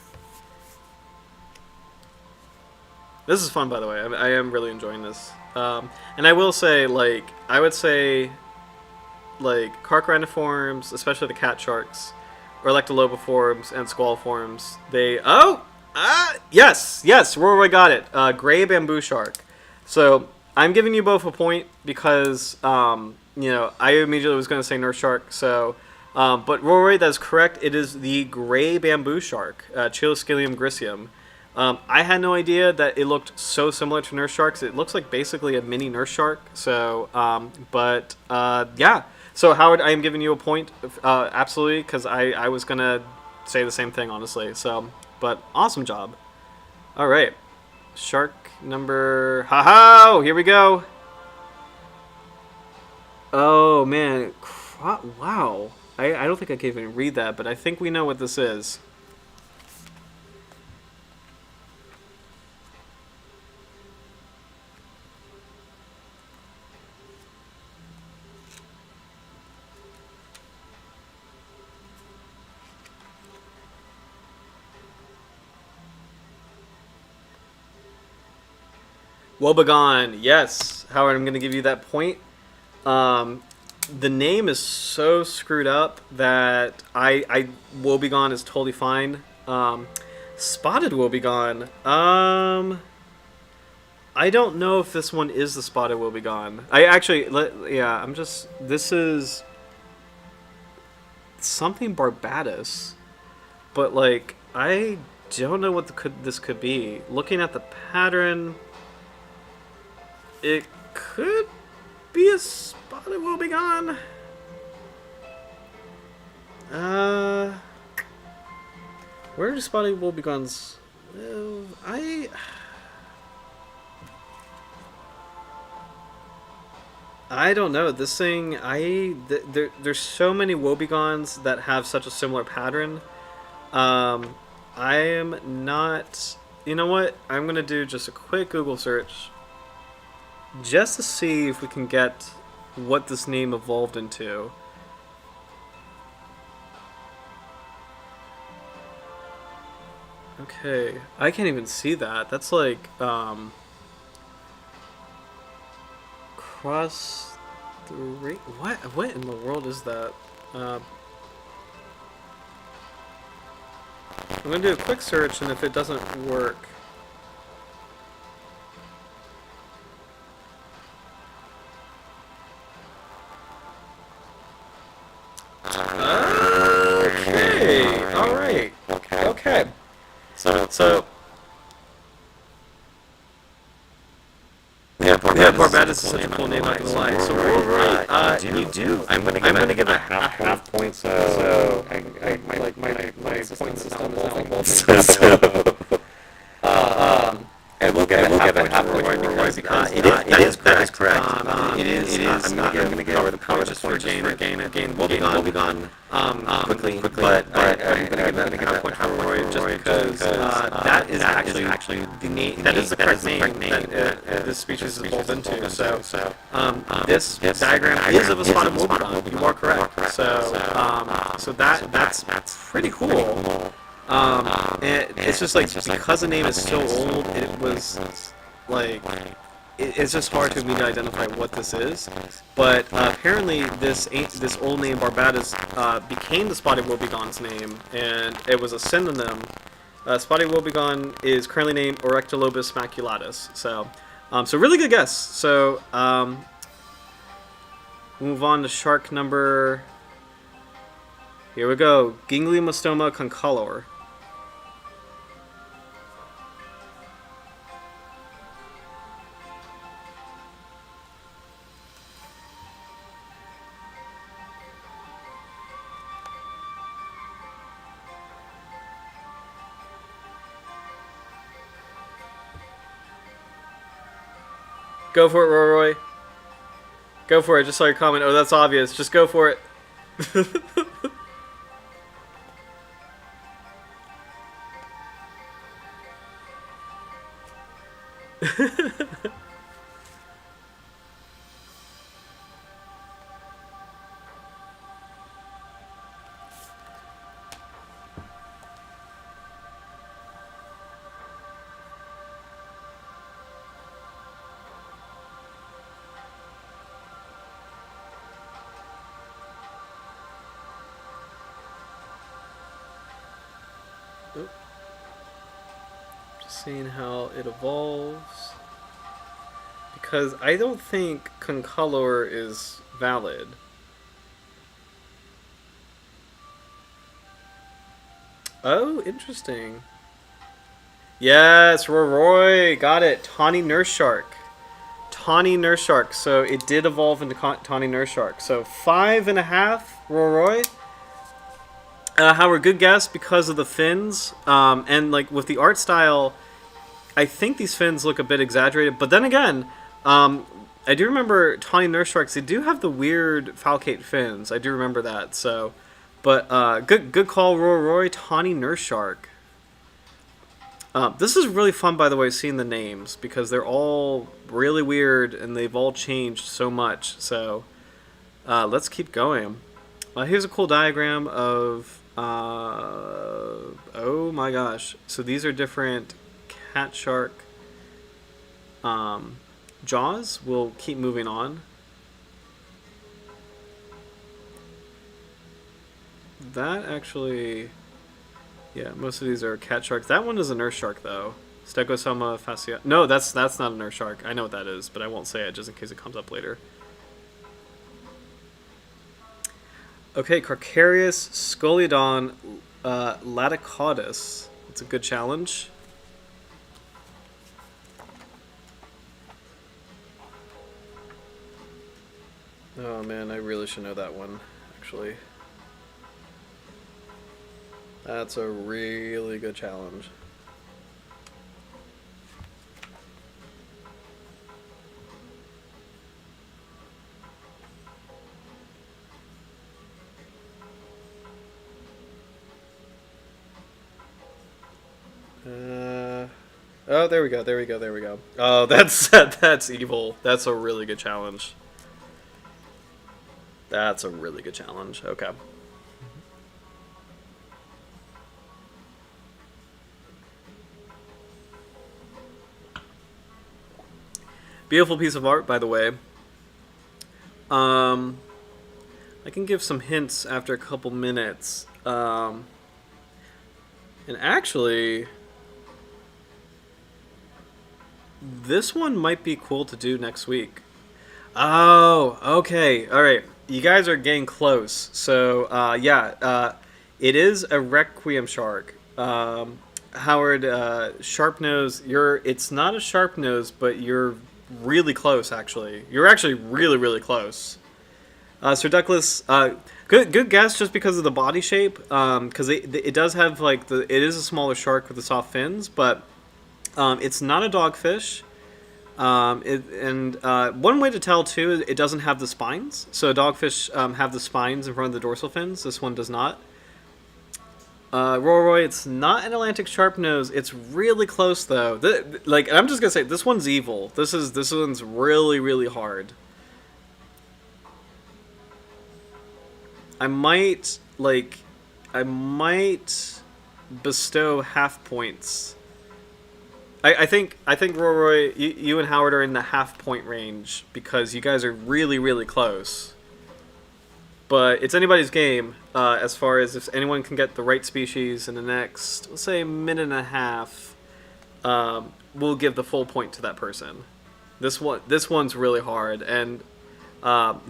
This is fun, by the way. I am really enjoying this. And I will say, like, I would say, like, Carcharodontiforms, especially the cat sharks, or Electolobiforms and Squaliforms, they... Oh! Yes! Yes! Roy got it. Gray bamboo shark. So, I'm giving you both a point because, you know, I immediately was going to say nurse shark, so... but Roy, that is correct. It is the gray bamboo shark, Chiloscilium griseum. I had no idea that it looked so similar to nurse sharks. It looks like basically a mini nurse shark. So, yeah. So, Howard, I am giving you a point, absolutely, because I was going to say the same thing, honestly. So, but awesome job. All right. Shark number... Ha-ha! Here we go. Oh, man. Wow. I don't think I can even read that, but I think we know what this is. Woebegone, yes. Howard, I'm going to give you that point. The name is so screwed up that Woebegone is totally fine. Spotted Woebegone. I don't know if this one is the spotted Woebegone. This is something Barbatus, but like I don't know what this could be. Looking at the pattern, it could be a spotted Woebegone. Where do spotted Woebegones? I don't know. This thing, there's so many Woebegones that have such a similar pattern. I am not... You know what? I'm going to do just a quick Google search just to see if we can get what this name evolved into. Okay. I can't even see that. That's like, cross the what in the world is that? I'm gonna do a quick search, and if it doesn't work, okay, all right, okay. So yeah, Barbatus is such a cool name, not gonna lie. So you do. I'm gonna give it half points. So my point system is and we'll give it half point because it is correct. It is. I'm gonna give the power just for gain. Woebegone quickly. But I'm gonna give half point for Roy just because that is actually the name. That is the correct name that this species is evolved into. So this diagram is of a spotted Woebegone. You are correct. So that's pretty cool. It's just like because the name is so old, it was like it's just hard for me to identify what this is. But apparently, this old name Barbatus became the spotted Woebegone's name, and it was a synonym. Spotted Woebegone is currently named Orectolobus maculatus. So really good guess. So move on to shark number. Here we go. Ginglyomastoma concolor. Go for it, Roy. Go for it. Just saw your comment. Oh, that's obvious. Just go for it. seeing how it evolves. Because I don't think concolor is valid. Oh, interesting. Yes, Roy, got it. Tawny nurse shark. Tawny nurse shark. So it did evolve into tawny nurse shark. So 5.5, Roy. Howard, good guess because of the fins. And like with the art style, I think these fins look a bit exaggerated. But then again, I do remember tawny nurse sharks. They do have the weird falcate fins. I do remember that. So, but good call, Roy. Tawny nurse shark. This is really fun, by the way, seeing the names because they're all really weird and they've all changed so much. So let's keep going. Here's a cool diagram of. Oh my gosh! So these are different cat shark jaws. We'll keep moving on. That actually, yeah, most of these are cat sharks. That one is a nurse shark though. Stegosaurus fascia. No, that's not a nurse shark. I know what that is, but I won't say it just in case it comes up later. Okay, Carcharius Scoliodon laticaudus. It's a good challenge. Oh man, I really should know that one, actually. That's a really good challenge. Oh, there we go. Oh, that's evil. That's a really good challenge. That's a really good challenge. Okay. Beautiful piece of art, by the way. I can give some hints after a couple minutes. And actually, this one might be cool to do next week. Oh, okay. All right. You guys are getting close. So, it is a requiem shark. Howard, sharp nose. It's not a sharp nose, but you're really close. Actually, you're actually really close. Sir Douglas, good guess just because of the body shape. Because it does have like it is a smaller shark with the soft fins, but it's not a dogfish. One way to tell too is it doesn't have the spines. So dogfish have the spines in front of the dorsal fins. This one does not. Roy, it's not an Atlantic sharp nose. It's really close though. I'm just gonna say this one's evil. This one's really hard. I might bestow half points. I think Roy, you and Howard are in the half point range because you guys are really close. But it's anybody's game as far as if anyone can get the right species in the next, let's say, minute and a half. We'll give the full point to that person. This one's really hard, and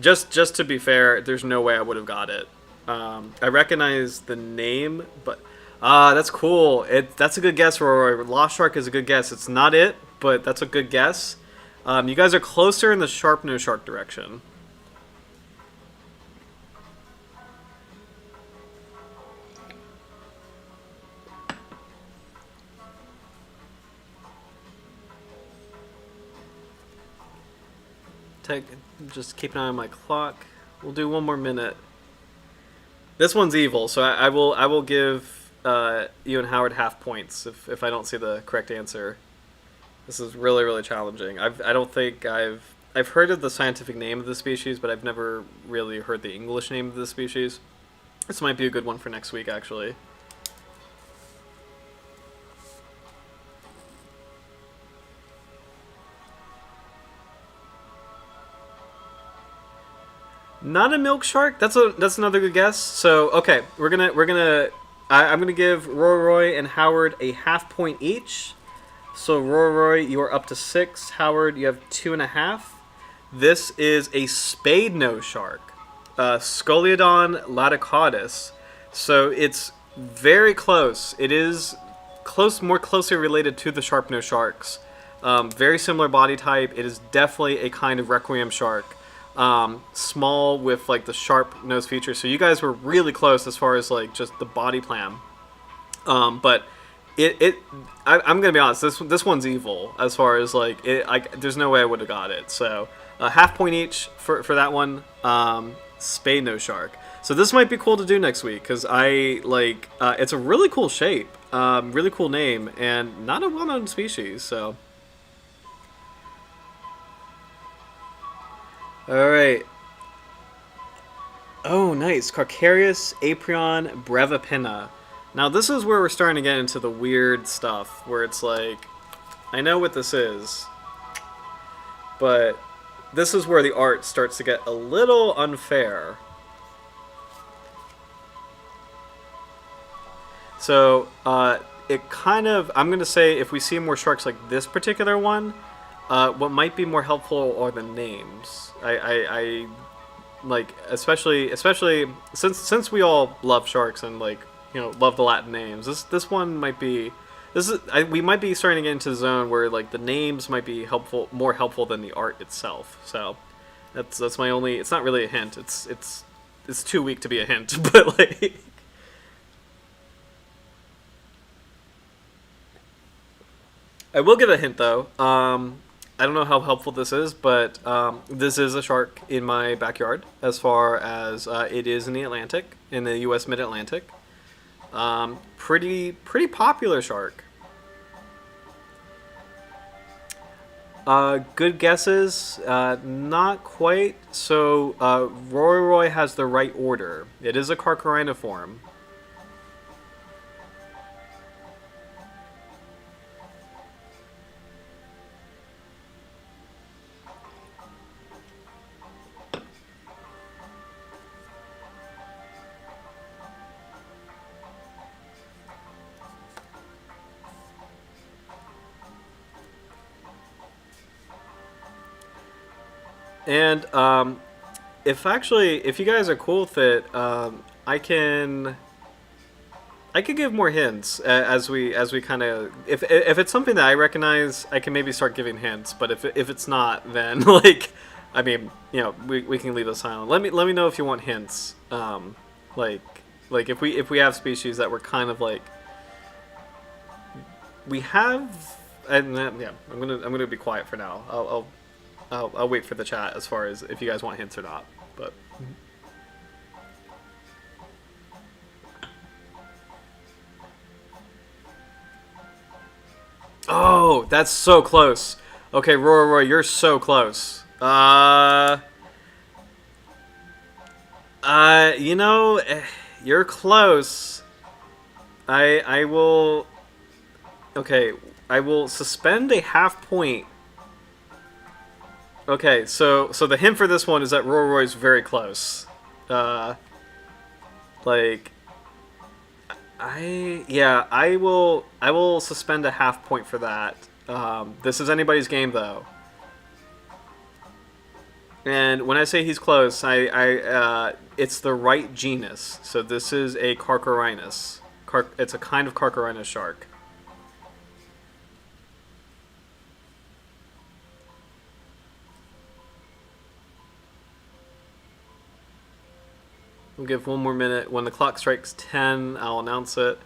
just to be fair, there's no way I would have got it. I recognize the name, but that's cool. That's a good guess, Roy. Lost shark is a good guess. It's not it, but that's a good guess. You guys are closer in the sharp nose shark direction. Just keep an eye on my clock. We'll do one more minute. This one's evil, so I will give you and Howard half points if I don't see the correct answer. This is really challenging. I don't think I've heard of the scientific name of the species, but I've never really heard the English name of the species. This might be a good one for next week, actually. Not a milk shark. That's another good guess. So okay, I'm gonna give Roy and Howard a half point each. So Roy, you are up to 6. Howard, you have 2.5. This is a spade nose shark, Scoliodon laticaudus. So it's very close. It is more closely related to the sharp nose sharks. Very similar body type. It is definitely a kind of requiem shark. Small with like the sharp nose features. So you guys were really close as far as like just the body plan. But I'm gonna be honest. This one's evil as far as like it. There's no way I would have got it. So half point each for that one. Spade nose shark. So this might be cool to do next week because I like. It's a really cool shape, really cool name, and not a well-known species. So. All right. Oh, nice. Carcharias aprion brevipinna. Now this is where we're starting to get into the weird stuff, where it's like, I know what this is, but this is where the art starts to get a little unfair. So, it kind of, I'm going to say if we see more sharks like this particular one, what might be more helpful are the names. I like, especially since we all love sharks and like, love the Latin names. This one might be, we might be starting to get into the zone where like the names might be more helpful than the art itself. So that's my only. It's not really a hint. It's too weak to be a hint, but like. I will give a hint though. I don't know how helpful this is, but this is a shark in my backyard. As far as it is in the Atlantic, in the U.S. Mid-Atlantic. Pretty popular shark. Good guesses. Not quite. So Roy has the right order. It is a Carchariniform. And if you guys are cool with it, I could give more hints as we kind of if it's something that I recognize, I can maybe start giving hints. But if it's not, then like, I mean, we can leave it silent. Let me know if you want hints. Like if we have species that we're kind of like we have, and yeah, I'm gonna be quiet for now. I'll wait for the chat as far as if you guys want hints or not. But oh, that's so close. Okay, Roy, you're so close. You're close. I will. Okay, I will suspend a half point. Okay, so the hint for this one is that Roy's very close. Like, I will suspend a half point for that. This is anybody's game though. And when I say he's close, it's the right genus. So this is a Carcharinus. It's a kind of Carcharinus shark. We'll give one more minute. When the clock strikes 10, I'll announce it.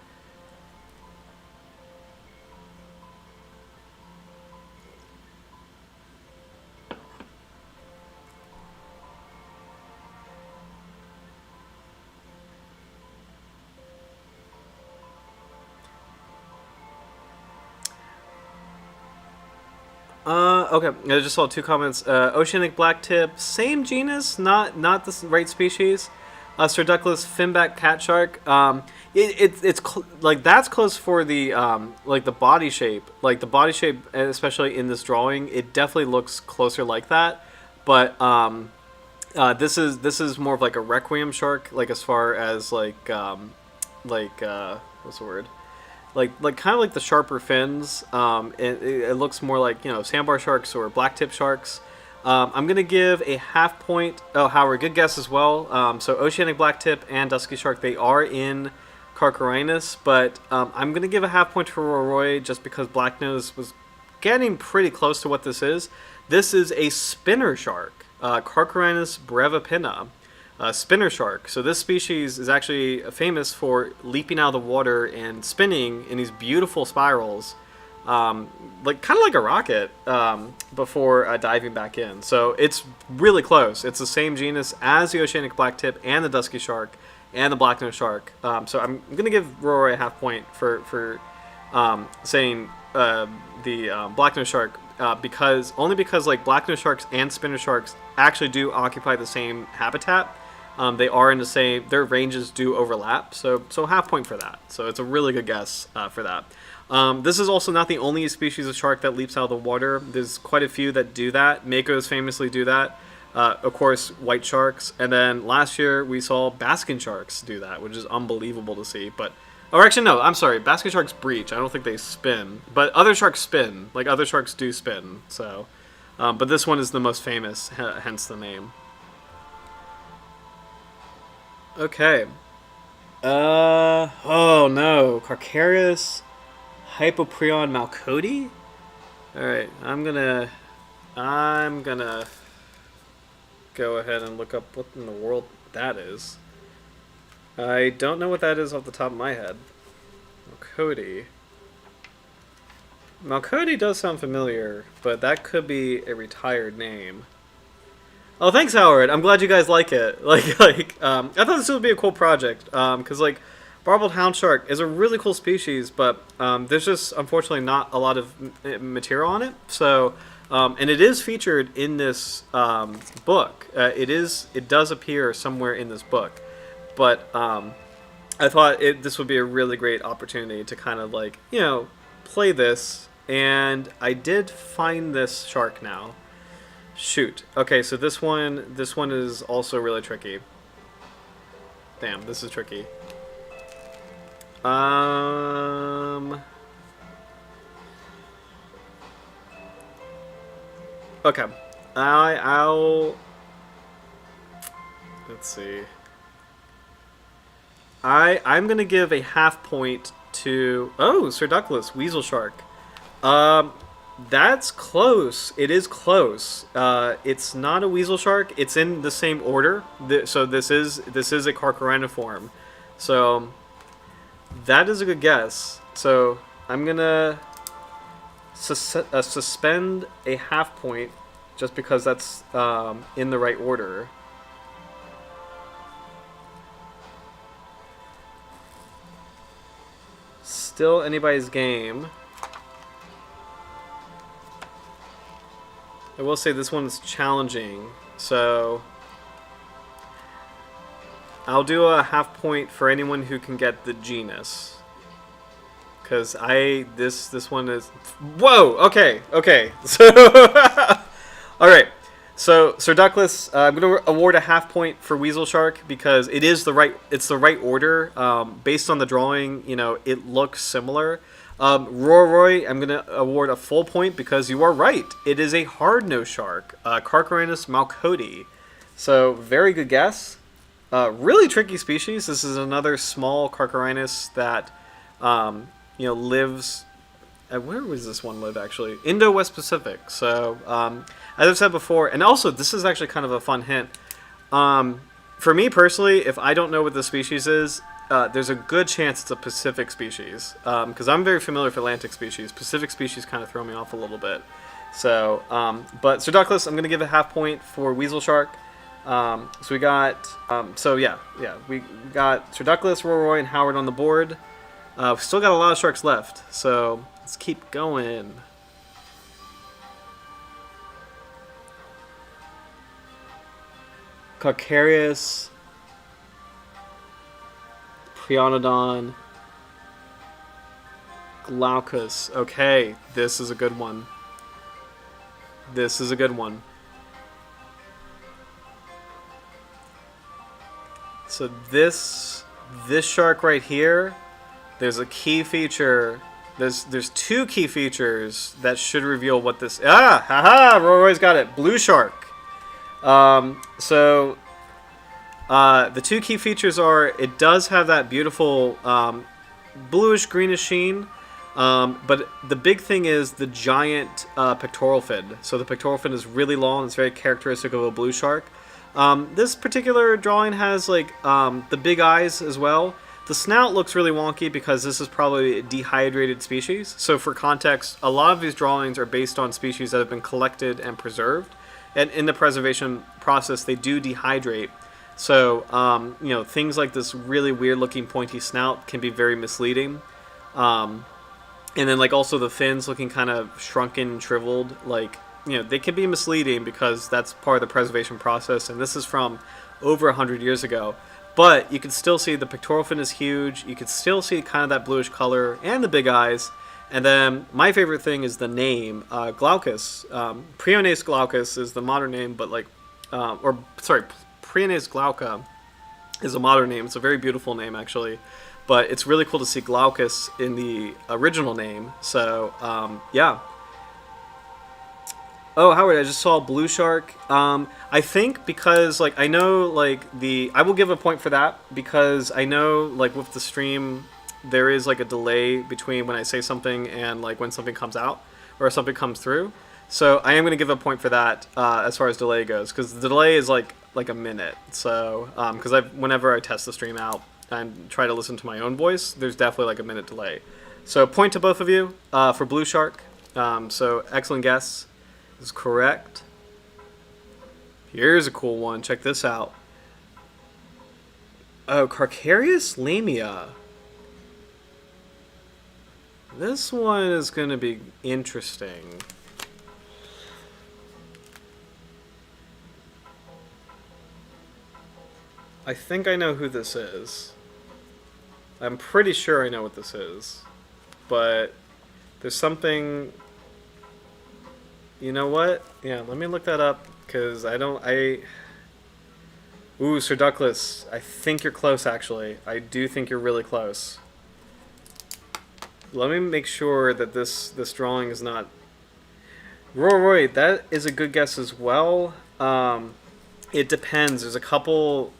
Okay. I just saw 2 comments. Oceanic blacktip, same genus, not the right species. Sturduckless finback cat shark. It's like that's close for the like the body shape. Like the body shape, especially in this drawing, it definitely looks closer like that. But this is more of like a requiem shark. Like as far as like what's the word? like kind of like the sharper fins. It looks more like, you know, sandbar sharks or blacktip sharks. I'm gonna give a half point. Oh, Howard, good guess as well. So oceanic blacktip and dusky shark, they are in Carcharodontis, but I'm gonna give a half point to Roy just because Blacknose was getting pretty close to what this is. This is a spinner shark, Carcharodontis brevipinna. Spinner shark. So this species is actually famous for leaping out of the water and spinning in these beautiful spirals, like kind of like a rocket, before diving back in. So it's really close. It's the same genus as the oceanic blacktip and the dusky shark and the blacknose shark. So I'm gonna give Roy a half point for saying the blacknose shark, because like blacknose sharks and spinner sharks actually do occupy the same habitat. They are in the same, their ranges do overlap, so half point for that. So it's a really good guess for that. This is also not the only species of shark that leaps out of the water. There's quite a few that do that. Makos famously do that. Of course, white sharks. And then last year we saw basking sharks do that, which is unbelievable to see. But, or actually no, I'm sorry, basking sharks breach. I don't think they spin, but other sharks spin. Like other sharks do spin. So, but this one is the most famous, hence the name. Okay. Oh no. Carcharodontis Hypoprion malcoti? Alright, I'm gonna go ahead and look up what in the world that is. I don't know what that is off the top of my head. Malcoti. Malcoti does sound familiar, but that could be a retired name. Oh, thanks, Howard. I'm glad you guys like it. I thought this would be a cool project. Because, like, Barbeled Houndshark is a really cool species, but there's just, unfortunately, not a lot of material on it. So, and it is featured in this book. It does appear somewhere in this book. But I thought this would be a really great opportunity to kind of, like, you know, play this. And I did find this shark now. Shoot. Okay, so this one is also really tricky. Damn, this is tricky. Okay. I'll let's see. I'm gonna give a half point to Sir Douglas Weasel Shark. That's close. It is close. It's not a weasel shark. It's in the same order. So this is a Carcharodontiform. So that is a good guess. So I'm gonna suspend a half point just because that's in the right order. Still anybody's game. I will say this one's challenging, so I'll do a half point for anyone who can get the genus. Cause this one is, whoa, okay, so all right, so Sir Douglas, I'm gonna award a half point for Weasel Shark because it's the right order. Based on the drawing, you know, it looks similar. Roy, I'm going to award a full point because you are right. It is a hard-nosed shark, Carcharodontis malcoti. So, very good guess. Really tricky species. This is another small Carcharodontis that, you know, lives... where was this one live, actually? Indo-West Pacific. So, as I've said before, and also, this is actually kind of a fun hint. For me, personally, if I don't know what the species is, there's a good chance it's a Pacific species, because I'm very familiar with Atlantic species. Pacific species kind of throw me off a little bit. So, but Sir Douglas, I'm going to give a half point for Weasel Shark. So we got, we got Sir Douglas, Roy, and Howard on the board. We've still got a lot of sharks left, so let's keep going. Carcharodontis, Prianodon, Glaucus. Okay, this is a good one. This is a good one. So this shark right here, there's a key feature. There's two key features that should reveal what this. Haha! Roy's got it. Blue shark. So the two key features are it does have that beautiful bluish greenish sheen. But the big thing is the giant pectoral fin. So the pectoral fin is really long. It's very characteristic of a blue shark. This particular drawing has like the big eyes as well. The snout looks really wonky because this is probably a dehydrated species. So for context, a lot of these drawings are based on species that have been collected and preserved. And in the preservation process, they do dehydrate. So, things like this really weird looking pointy snout can be very misleading. And then like also the fins looking kind of shrunken and shriveled, like, they can be misleading because that's part of the preservation process. And this is from over 100 years ago. But you can still see the pectoral fin is huge. You can still see kind of that bluish color and the big eyes. And then my favorite thing is the name, Glaucus. Priones glaucus is the modern name, but Priones glauca is a modern name. It's a very beautiful name, actually. But it's really cool to see Glaucus in the original name. So, yeah. Oh, Howard, I just saw blue shark. I think because, I know, I will give a point for that because I know, with the stream, there is, a delay between when I say something and, when something comes out or something comes through. So I am going to give a point for that as far as delay goes because the delay is, like a minute. So, because whenever I test the stream out and try to listen to my own voice, there's definitely, a minute delay. So point to both of you for blue shark. So excellent guess. Is correct. Here's a cool one. Check this out. Oh, Carcharias lamia. This one is going to be interesting. I think I know who this is. I'm pretty sure I know what this is. But there's something... You know what? Yeah, let me look that up, because Ooh, Sir Douglas. I think you're close, actually. I do think you're really close. Let me make sure that this drawing is not... Roy, that is a good guess as well. It depends. There's a couple,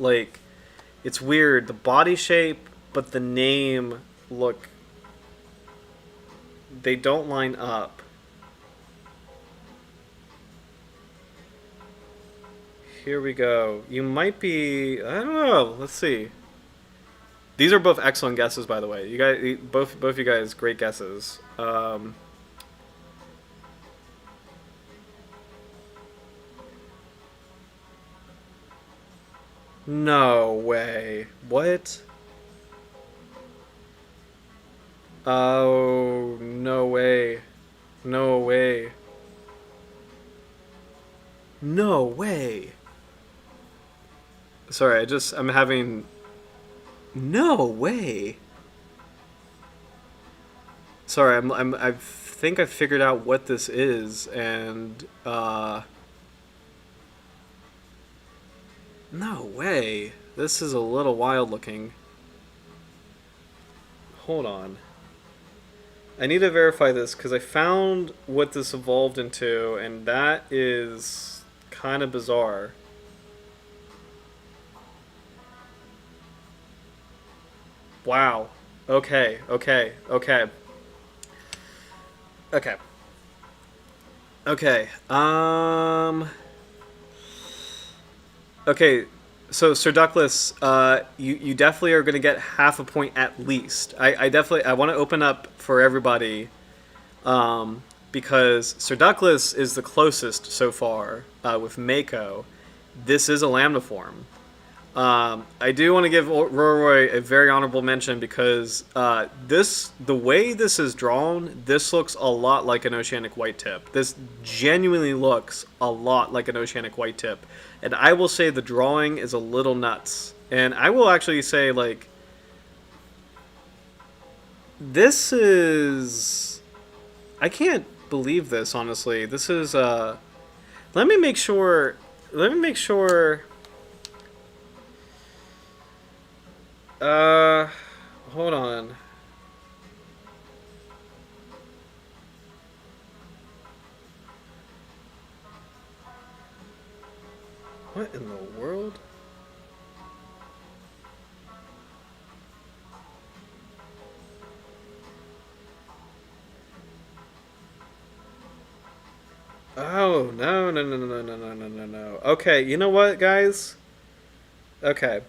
it's weird. The body shape, but the name, look... They don't line up. Here we go. You might be... I don't know. Let's see. These are both excellent guesses, by the way. You guys, both you guys, great guesses. No way. What? Oh, no way. No way. No way. Sorry, I'm having... No way. Sorry, I think I figured out what this is, and, no way. This is a little wild looking. Hold on. I need to verify this, because I found what this evolved into, and that is kind of bizarre. Wow. Okay. Okay. Okay. Okay. Okay. Okay. So, Sir Douglas, you definitely are going to get half a point at least. I want to open up for everybody, because Sir Douglas is the closest so far with Mako. This is a lamniform. I do want to give Roy a very honorable mention because the way this is drawn, this looks a lot like an oceanic whitetip. This genuinely looks a lot like an oceanic whitetip. And I will say the drawing is a little nuts. And I will actually say, this is... I can't believe this, honestly. This is, Let me make sure... Hold on. What in the world? Oh, no, no, no, no, no, no, no, no, no, no. Okay, you know what, guys? Okay.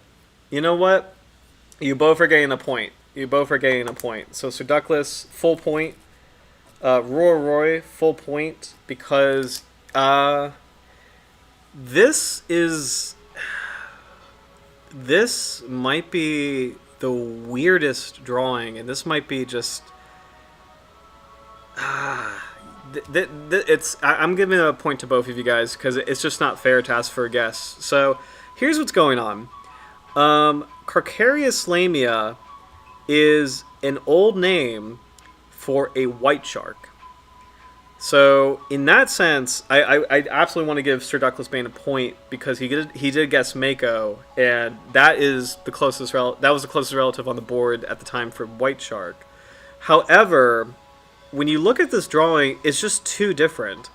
You know what? You both are getting a point. You both are getting a point. So Sir Douglas, full point. Roy, full point. Because, this is... This might be the weirdest drawing, and this might be just... I'm giving a point to both of you guys because it's just not fair to ask for a guess. So here's what's going on. Carcharias lamia is an old name for a white shark. So in that sense, I absolutely want to give Sir Douglas Bain a point because he did guess Mako, and that is the closest that was the closest relative on the board at the time for white shark. However, when you look at this drawing, it's just too different.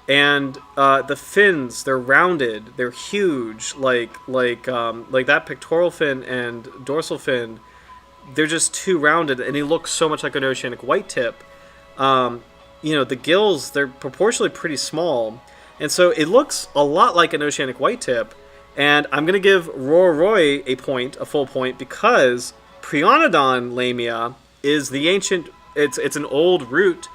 And the fins, they're rounded, they're huge, like that pectoral fin and dorsal fin, they're just too rounded, and they look so much like an oceanic white tip. You know, the gills, they're proportionally pretty small, and so it looks a lot like an oceanic white tip. And I'm going to give Roy a point, a full point, because Prianodon lamia is the ancient, it's an old root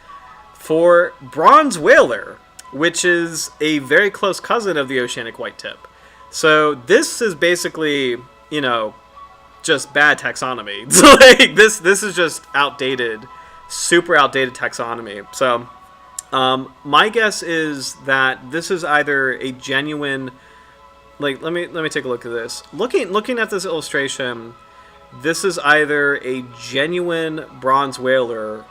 for bronze whaler, which is a very close cousin of the oceanic white tip. So this is basically, you know, just bad taxonomy. Like this is just outdated, super outdated taxonomy. So my guess is that this is either a genuine, like let me take a look at this. Looking at this illustration, this is either a genuine bronze whaler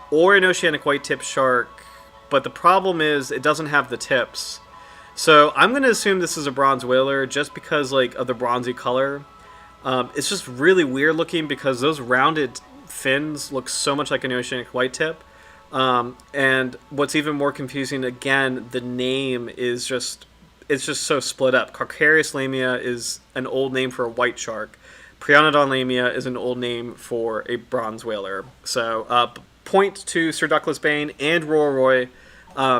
or an oceanic white tip shark, but the problem is it doesn't have the tips. So I'm going to assume this is a bronze whaler just because like of the bronzy color. It's just really weird looking because those rounded fins look so much like an oceanic white tip. And what's even more confusing, again, the name is just, it's just so split up. Carcharias lamia is an old name for a white shark. Prianodon lamia is an old name for a bronze whaler. So point to Sir Douglas Bain and Roy,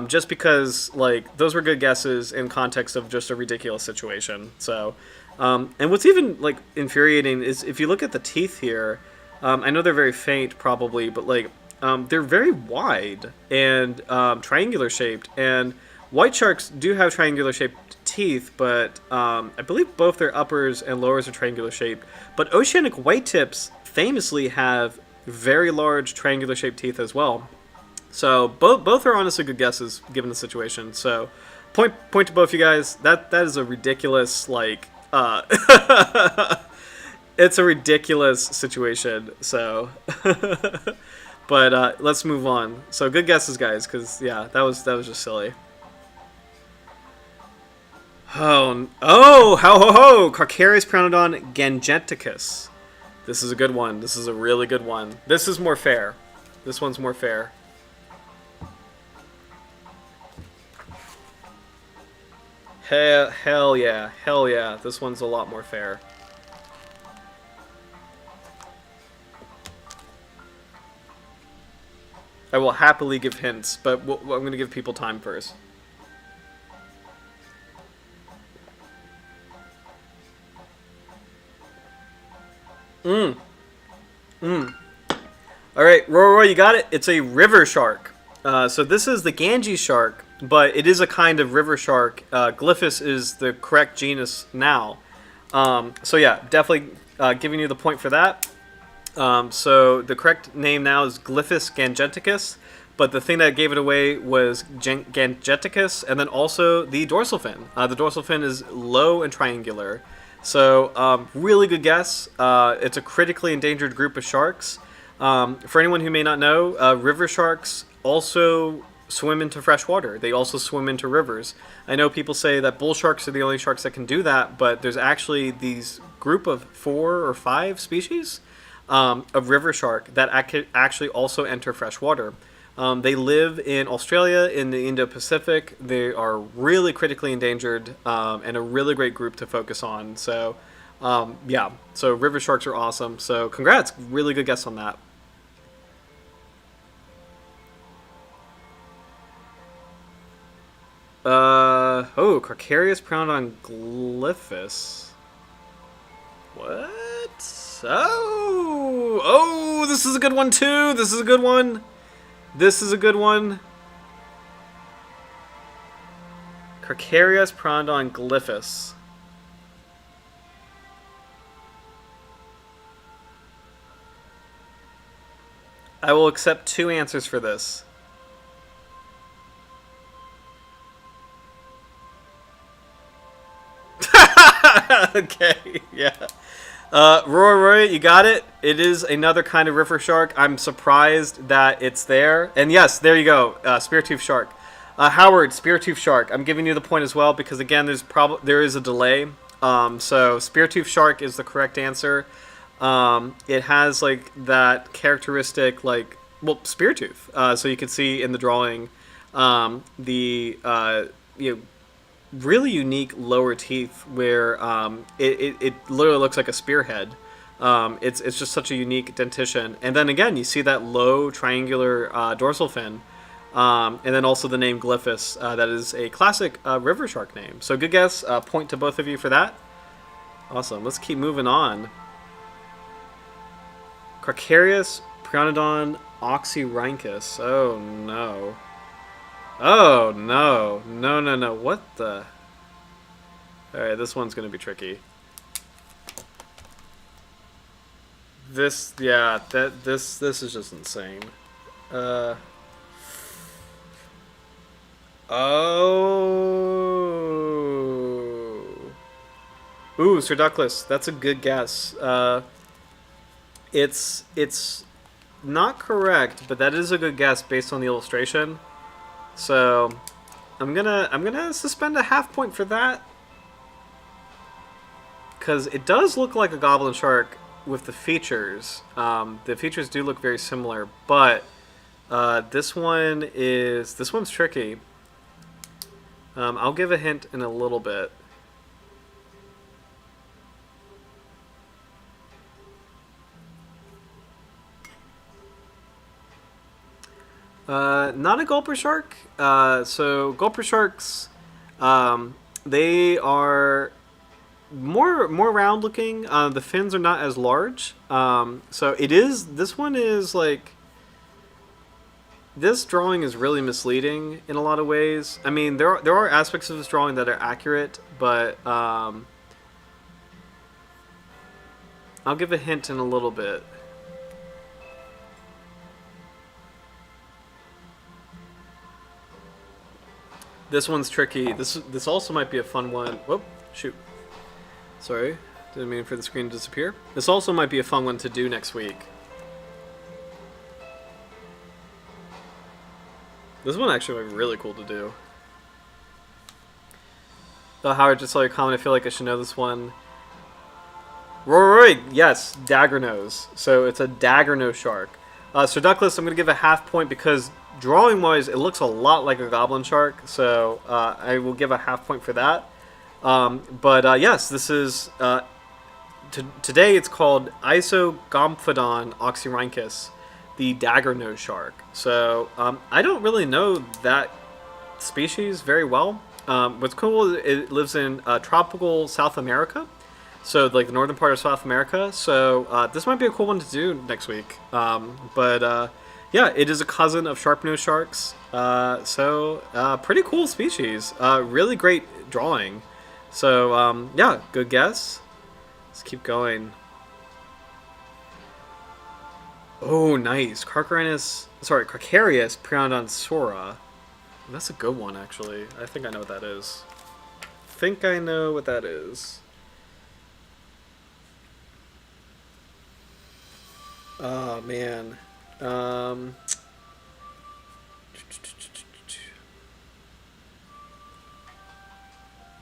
just because like those were good guesses in context of just a ridiculous situation. So, and what's even like infuriating is if you look at the teeth here, I know they're very faint probably, but like they're very wide and triangular shaped. And white sharks do have triangular shaped teeth, but I believe both their uppers and lowers are triangular shaped. But oceanic white tips famously have very large triangular shaped teeth as well. So both are honestly good guesses given the situation. So point to both you guys. That is a ridiculous like it's a ridiculous situation. So but let's move on. So good guesses, guys, because yeah, that was just silly. Oh, ho! Carcharias Prianodon gangeticus. This is a good one. This is a really good one. This is more fair. This one's more fair. Hell yeah. This one's a lot more fair. I will happily give hints, but I'm going to give people time first. Alright, Roy, you got it. It's a river shark. So this is the Ganges shark, but it is a kind of river shark. Glyphis is the correct genus now. So yeah, definitely giving you the point for that. So the correct name now is Glyphis gangeticus, but the thing that gave it away was gangeticus, and then also the dorsal fin. The dorsal fin is low and triangular. So really good guess. It's a critically endangered group of sharks. For anyone who may not know, river sharks also swim into fresh water. They also swim into rivers. I know people say that bull sharks are the only sharks that can do that, but there's actually these group of 4 or 5 species of river shark that actually also enter fresh water. They live in Australia in the Indo-Pacific. They are really critically endangered and a really great group to focus on. So, yeah, so river sharks are awesome. So, congrats, really good guess on that. Carcarius pround on glyphus. What? Oh, this is a good one too. This is a good one. This is a good one. Carcarius pround on glyphus. I will accept two answers for this. Okay, yeah. Roy, you got it. It is another kind of river shark. I'm surprised that it's there. And yes, there you go. Speartooth shark. Howard, speartooth shark. I'm giving you the point as well because again, there is a delay. So speartooth shark is the correct answer. It has like that characteristic, like speartooth. So you can see in the drawing, the you know really unique lower teeth where it literally looks like a spearhead. It's just such a unique dentition. And then again, you see that low triangular dorsal fin. And then also the name Glyphus. That is a classic river shark name. So good guess. Point to both of you for that. Awesome. Let's keep moving on. Carcarius Prianodon oxyrhynchus. Oh no. Oh, no. No. What the? Alright, this one's going to be tricky. This is just insane. Oh. Ooh, Sir Duckless. That's a good guess. It's not correct, but that is a good guess based on the illustration. So, I'm gonna suspend a half point for that, because it does look like a goblin shark with the features. The features do look very similar, but this one's tricky. I'll give a hint in a little bit. Not a gulper shark. So gulper sharks, they are more round looking. The fins are not as large. So this one is like, this drawing is really misleading in a lot of ways. I mean, there are aspects of this drawing that are accurate, but I'll give a hint in a little bit. This one's tricky. This also might be a fun one. Whoop, shoot. Sorry, didn't mean for the screen to disappear. This also might be a fun one to do next week. This one actually might be really cool to do. Oh, Howard, just saw your comment. I feel like I should know this one. Roy, yes, dagger nose. So it's a dagger nose shark. So Duckless, I'm going to give a half point because drawing-wise, it looks a lot like a goblin shark. So I will give a half point for that. Yes, this is... today it's called Isogomphodon oxyrhynchus, the dagger nose shark. So I don't really know that species very well. What's cool is it lives in tropical South America. So, like the northern part of South America. So, this might be a cool one to do next week. Yeah, it is a cousin of sharp-nosed sharks. Pretty cool species. Really great drawing. So, yeah, good guess. Let's keep going. Oh, nice. Carcarius Priandon Sora. That's a good one, actually. I think I know what that is. Oh, man.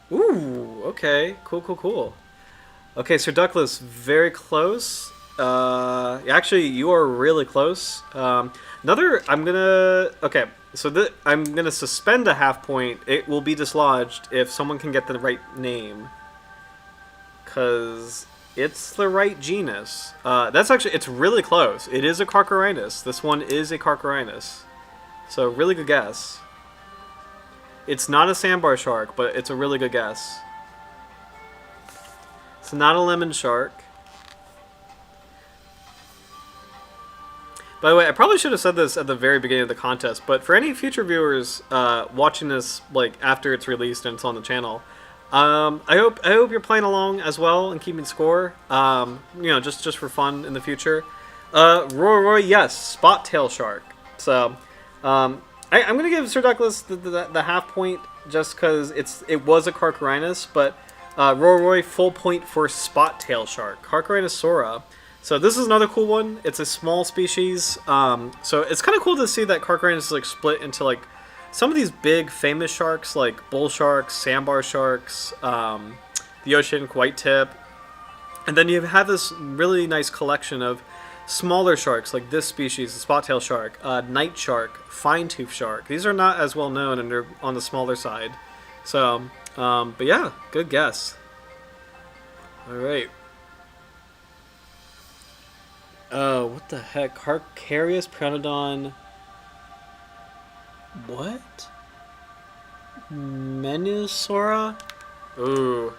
Ooh, okay. Cool. Okay, so Duckless, very close. Actually, you are really close. Another, I'm gonna. Okay, so I'm gonna suspend a half point. It will be dislodged if someone can get the right name, because it's the right genus. That's actually, it's really close. It is a Carcharinus. This one is a Carcharinus. So really good guess. It's not a sandbar shark, but it's a really good guess. It's not a lemon shark. By the way, I probably should have said this at the very beginning of the contest, but for any future viewers watching this like after it's released and it's on the channel, I hope you're playing along as well and keeping score. Just for fun in the future. Roy, yes, spot tail shark. So, I'm gonna give Sir Douglas the half point just because it was a Carcharinus, but Roy full point for spot tail shark, Carcharinusora. So this is another cool one. It's a small species, so it's kind of cool to see that Carcharinus is like split into like some of these big famous sharks like bull sharks, sandbar sharks, the ocean white tip, and then you have this really nice collection of smaller sharks like this species, the spot tail shark, night shark, fine tooth shark. These are not as well known and they're on the smaller side. So, but yeah, good guess. All right. Oh, what the heck? Carcharius Pteranodon. What? Menusora? Ooh.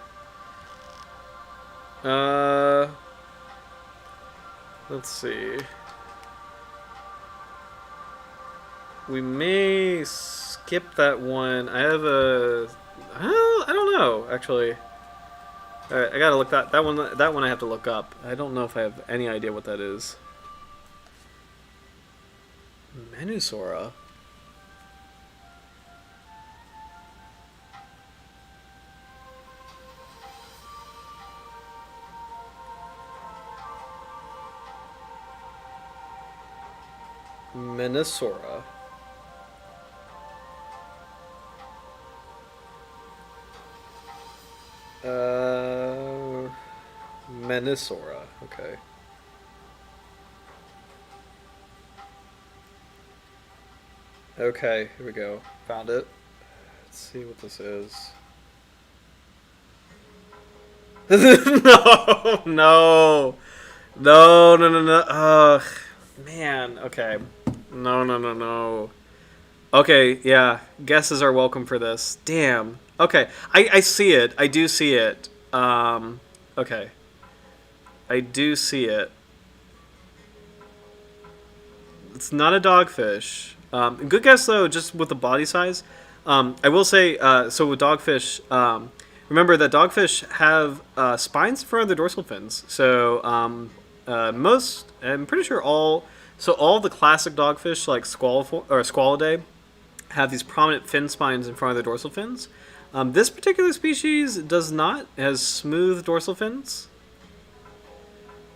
Let's see. We may skip that one. I have I don't know, actually. Alright, I gotta look that one I have to look up. I don't know if I have any idea what that is. Menusora? Menusora. Menusora. Okay. Okay, here we go. Found it. Let's see what this is. No, no. No, no, no, no. Ugh. Man, okay. No, no, no, no. Okay, yeah. Guesses are welcome for this. Damn. Okay. I see it. I do see it. Okay. I do see it. It's not a dogfish. Good guess, though, just with the body size. I will say, so with dogfish, remember that dogfish have spines in front of the dorsal fins. So most, I'm pretty sure all the classic dogfish, like Squalidae, have these prominent fin spines in front of the dorsal fins. This particular species does not. It has smooth dorsal fins.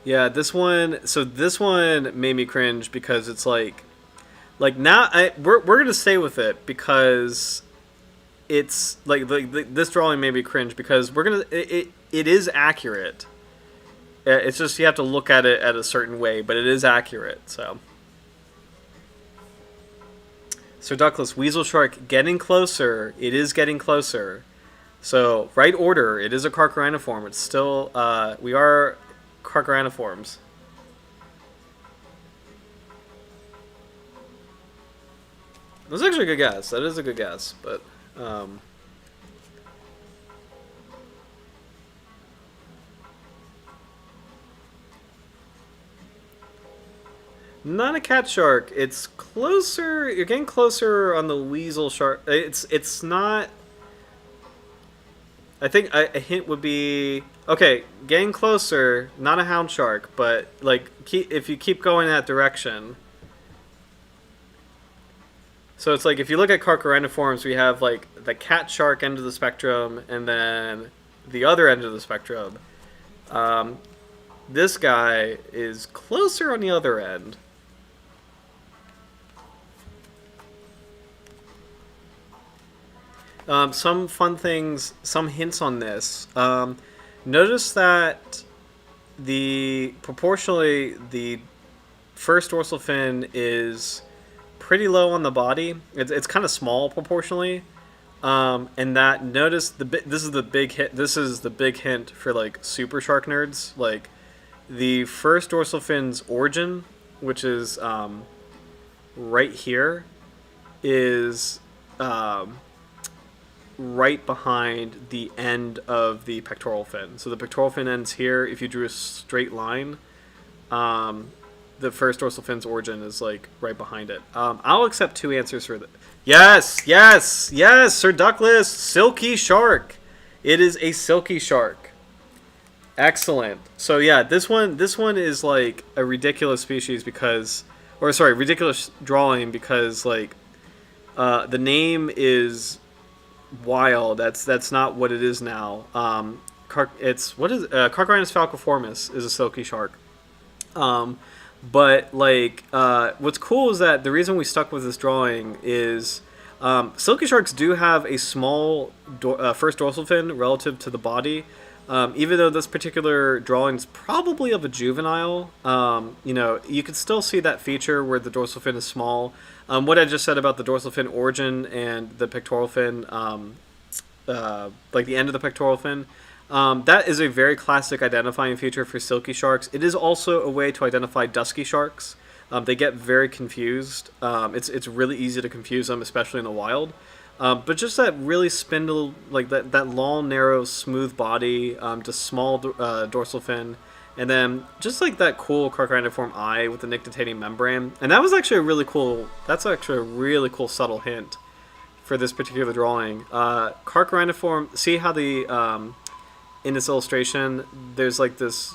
Yeah, this one made me cringe because it's like now we're gonna stay with it because it's like this drawing made me cringe because it is accurate. It's just you have to look at it at a certain way, but it is accurate. So, Sir Douglas, weasel shark getting closer. It is getting closer. So right order. It is a Carchariniform. It's still we are Carchariniforms. That's actually a good guess. That is a good guess, but not a cat shark. It's closer. You're getting closer on the weasel shark. It's not. I think a hint would be okay. Getting closer. Not a hound shark, but like if you keep going that direction. So it's like if you look at Carchariniforms, we have like the cat shark end of the spectrum, and then the other end of the spectrum. This guy is closer on the other end. Some fun things, some hints on this. Notice that proportionally the first dorsal fin is pretty low on the body. It's kind of small proportionally. And that notice this is the big hit. This is the big hint for like super shark nerds. Like the first dorsal fin's origin, which is right here, is right behind the end of the pectoral fin. So the pectoral fin ends here. If you drew a straight line, the first dorsal fin's origin is like right behind it. I'll accept 2 answers for that. Yes, yes, yes, Sir Douglas, silky shark. It is a silky shark. Excellent. So yeah, this one is like a ridiculous species because, or sorry, ridiculous drawing because like the name is wild. That's not what it is now. It's what is Carcharodontis falciformis is a silky shark. But like what's cool is that the reason we stuck with this drawing is silky sharks do have a small first dorsal fin relative to the body. Even though this particular drawing is probably of a juvenile, you know, you can still see that feature where the dorsal fin is small. What I just said about the dorsal fin origin and the pectoral fin, like the end of the pectoral fin, that is a very classic identifying feature for silky sharks. It is also a way to identify dusky sharks. They get very confused. It's really easy to confuse them, especially in the wild. But just that really spindle, like that long, narrow, smooth body, just small dorsal fin, and then just like that cool carcharodontiform eye with the nictitating membrane. And that was actually a really cool. That's actually a really cool subtle hint for this particular drawing. Carcharodontiform. See how the in this illustration, there's like this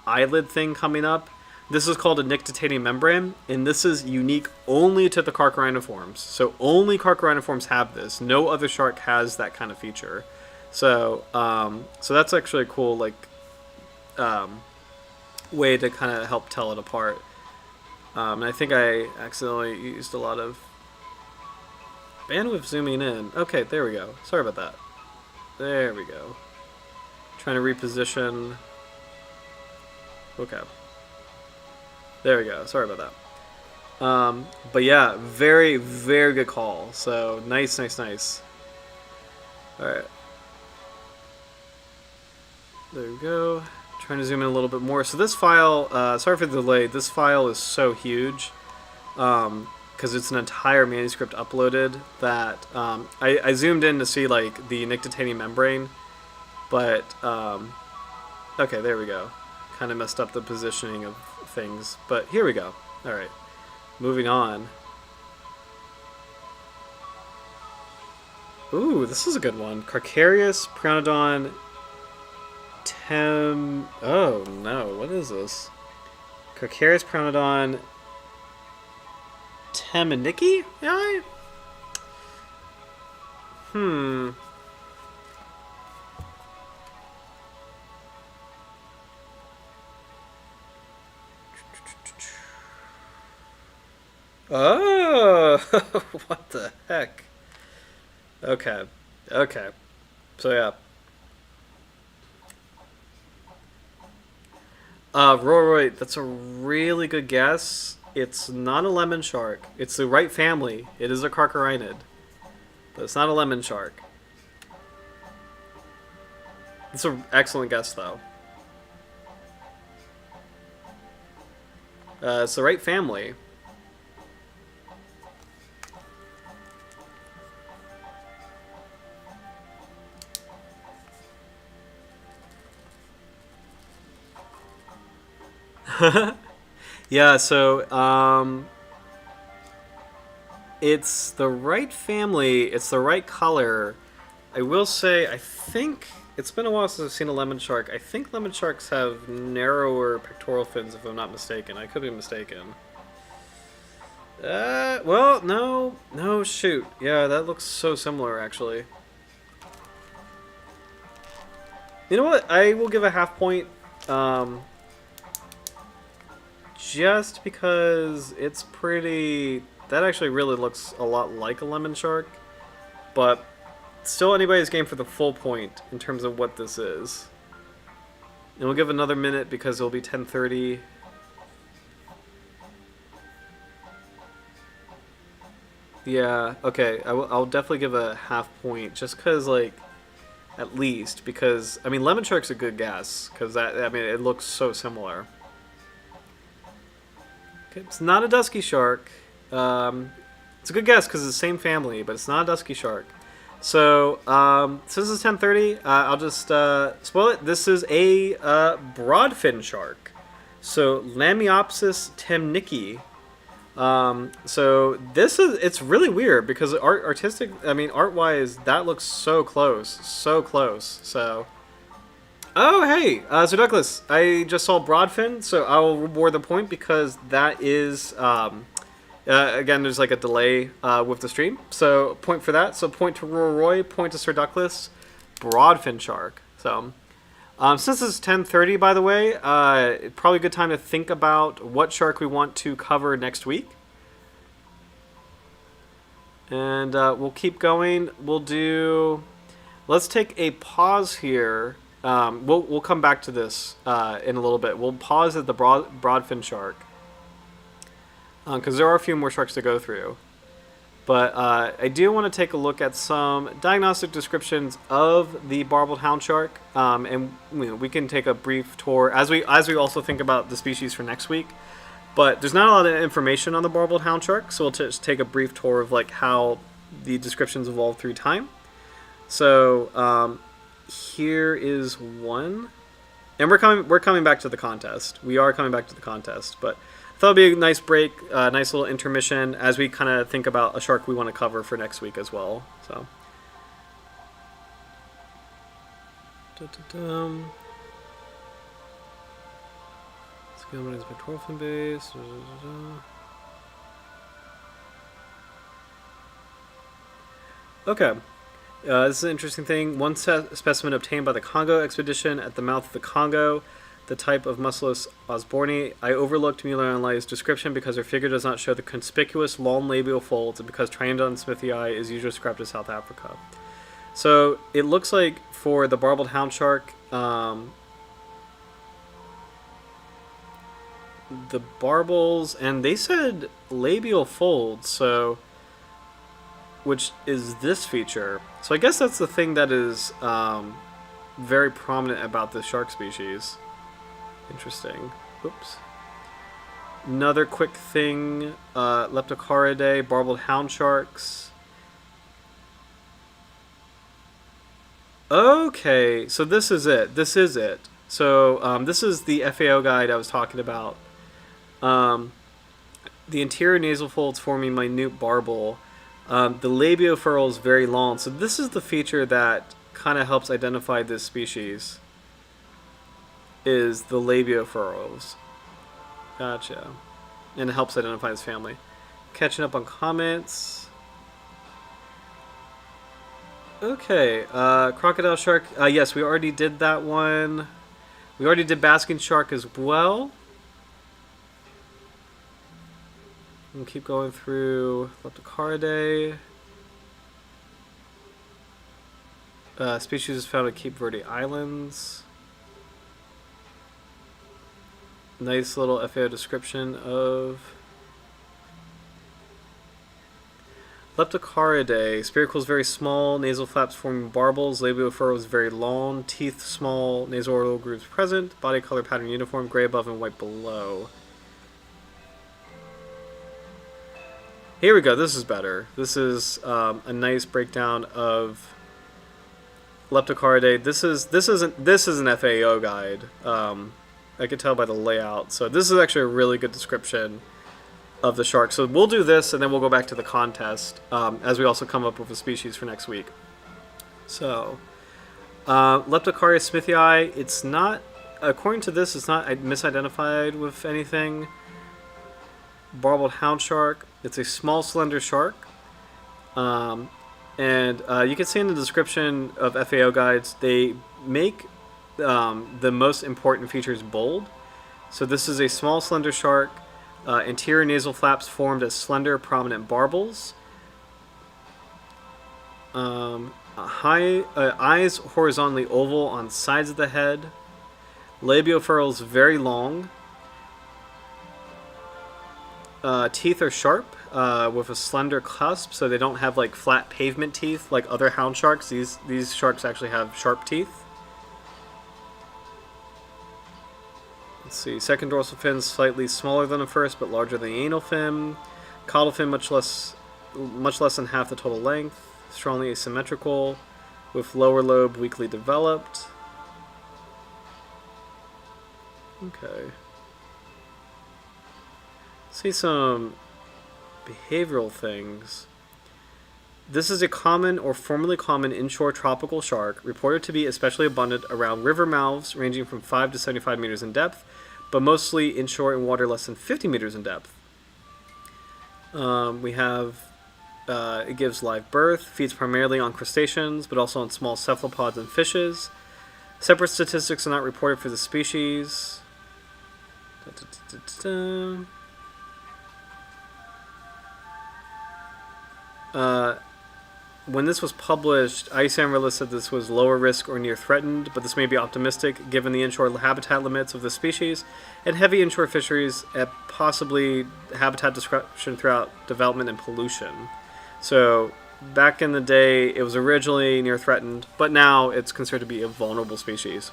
eyelid thing coming up. This is called a nictitating membrane, and this is unique only to the carcharodontiforms. So only carcharodontiforms have this. No other shark has that kind of feature. So so that's actually a cool like way to kind of help tell it apart. And I think I accidentally used a lot of bandwidth zooming in. Okay, there we go. Sorry about that. There we go. Trying to reposition. Okay. There we go. Sorry about that. But yeah, very, very good call. So nice, nice, nice. Alright. There we go. Trying to zoom in a little bit more. So this file, sorry for the delay, this file is so huge. Because it's an entire manuscript uploaded that I zoomed in to see like the nictitating membrane. But, okay, there we go. Kind of messed up the positioning of things, but here we go. All right, moving on. Ooh, this is a good one. Carcharias Prionodon Oh no, what is this? Carcharias Prionodon Teminiki? Yeah. Oh, what the heck? Okay, okay. So yeah. Roy, that's a really good guess. It's not a lemon shark. It's the right family. It is a carcharodonid, but it's not a lemon shark. It's an excellent guess, though. It's the right family. Yeah, so it's the right family, it's the right color. I will say, I think it's been a while since I've seen a lemon shark. I think lemon sharks have narrower pectoral fins, if I'm not mistaken. I could be mistaken. Well, no, shoot. Yeah, that looks so similar, actually. You know what? I will give a half point. Just because it's pretty... That actually really looks a lot like a lemon shark. But still anybody's game for the full point in terms of what this is. And we'll give another minute because it'll be 10:30. Yeah, okay. I'll definitely give a half point just because, like, at least because I mean, lemon shark's a good guess because I mean, it looks so similar. Okay, it's not a dusky shark. It's a good guess because it's the same family, but it's not a dusky shark. So since it's 10:30, I'll just spoil it. This is a broadfin shark. So Lamiopsis temnicki. So this is, it's really weird because art-wise, that looks so close, so close. So, oh hey, so Douglas, I just saw broadfin, so I will reward the point because that is, again, there's like a delay with the stream, so point for that. So point to Roy, point to Sir Douglas, broadfin shark. So. Since it's 10:30, by the way, probably a good time to think about what shark we want to cover next week. And we'll keep going. Let's take a pause here. We'll come back to this in a little bit. We'll pause at the broadfin shark because there are a few more sharks to go through. But I do want to take a look at some diagnostic descriptions of the barbeled houndshark, and we can take a brief tour as we also think about the species for next week. But there's not a lot of information on the barbeled houndshark, so we'll just take a brief tour of like how the descriptions evolve through time. So here is one, and we're coming back to the contest. We are coming back to the contest, but. That'll be a nice break, nice little intermission as we kind of think about a shark we want to cover for next week as well. So, let's go with his pectoral fin base. Okay, this is an interesting thing. One specimen obtained by the Congo expedition at the mouth of the Congo. The type of Musculus osborni. I overlooked Mueller-Analy's description because her figure does not show the conspicuous long labial folds and because Triandon smithii is usually described to South Africa. So it looks like for the barbeled houndshark, the barbels, and they said labial folds, so which is this feature. So I guess that's the thing that is very prominent about this shark species. Interesting. Oops. Another quick thing, Leptochariidae, barbeled houndsharks. Okay, so this is it. This is it. So this is the FAO guide I was talking about. The interior nasal folds forming minute barbel. The labiofurrow is very long. So this is the feature that kind of helps identify this species. Is the labiofurrows. Gotcha. And it helps identify his family. Catching up on comments. Okay, crocodile shark. Yes, we already did that one. We already did basking shark as well. We'll keep going through Leptochariidae. Species is found at Cape Verde Islands. Nice little FAO description of Leptochariidae. Spiracles very small, nasal flaps forming barbels, labiofurrows very long, teeth small, nasal grooves present, body color pattern uniform, gray above and white below. Here we go. This is better. This is a nice breakdown of Leptochariidae. This is an FAO guide. I could tell by the layout. So this is actually a really good description of the shark. So we'll do this, and then we'll go back to the contest as we also come up with a species for next week. So Leptochariidae smithii, it's not, according to this, it's not misidentified with anything. Barbeled houndshark, it's a small, slender shark. And you can see in the description of FAO guides, they make the most important features bold. So this is a small, slender shark. Interior nasal flaps formed as slender, prominent barbels. Eyes horizontally oval on sides of the head. Labiofurals very long. Teeth are sharp with a slender cusp, so they don't have like flat pavement teeth like other hound sharks. These sharks actually have sharp teeth. Let's see. Second dorsal fin slightly smaller than the first, but larger than the anal fin. Caudal fin much less than half the total length. Strongly asymmetrical, with lower lobe weakly developed. Okay. See some behavioral things. This is a common or formerly common inshore tropical shark, reported to be especially abundant around river mouths ranging from 5 to 75 meters in depth, but mostly inshore in water less than 50 meters in depth. We have, it gives live birth, feeds primarily on crustaceans, but also on small cephalopods and fishes. Separate statistics are not reported for the species. When this was published, IUCN said this was lower risk or near threatened, but this may be optimistic given the inshore habitat limits of the species and heavy inshore fisheries and possibly habitat destruction throughout development and pollution. So back in the day, it was originally near threatened, but now it's considered to be a vulnerable species.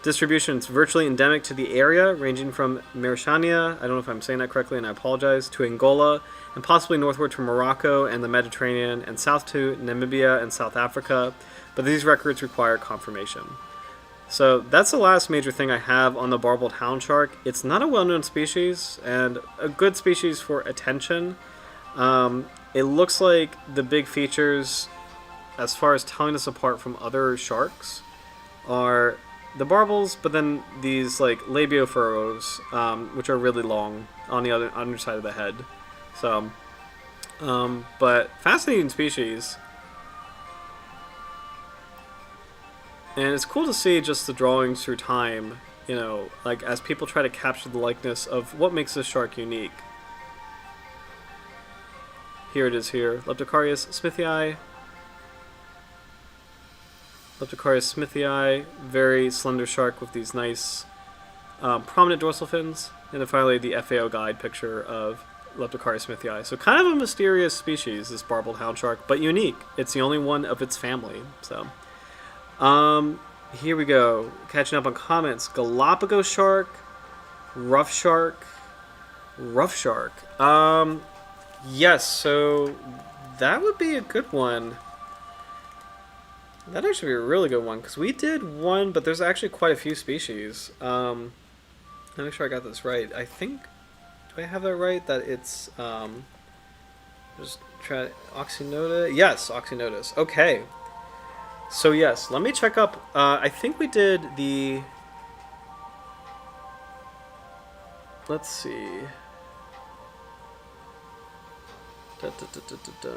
Distribution is virtually endemic to the area, ranging from Mauritania, I don't know if I'm saying that correctly and I apologize, to Angola, and possibly northward to Morocco and the Mediterranean, and south to Namibia and South Africa, but these records require confirmation. So that's the last major thing I have on the barbeled houndshark. It's not a well-known species, and a good species for attention. It looks like the big features, as far as telling us apart from other sharks, are the barbels, but then these like labiofurrows, which are really long on the other underside of the head. So, but fascinating species, and it's cool to see just the drawings through time. You know, like as people try to capture the likeness of what makes this shark unique. Here it is here, Leptochariidae smithii. Leptochariidae smithii, very slender shark with these nice prominent dorsal fins. And then finally the FAO guide picture of Leptochariidae smithii. So kind of a mysterious species, this barbeled houndshark, but unique. It's the only one of its family. So here we go. Catching up on comments. Galapagos shark, rough shark, rough shark. Yes, so that would be a good one. That'd actually be a really good one, because we did one, but there's actually quite a few species. Let me make sure I got this right. I think, do I have that right? That it's, just try, Oxynoda? Yes, Oxynotus. Okay. So yes, let me check up, I think we did the, let's see. Da, da, da, da, da, da.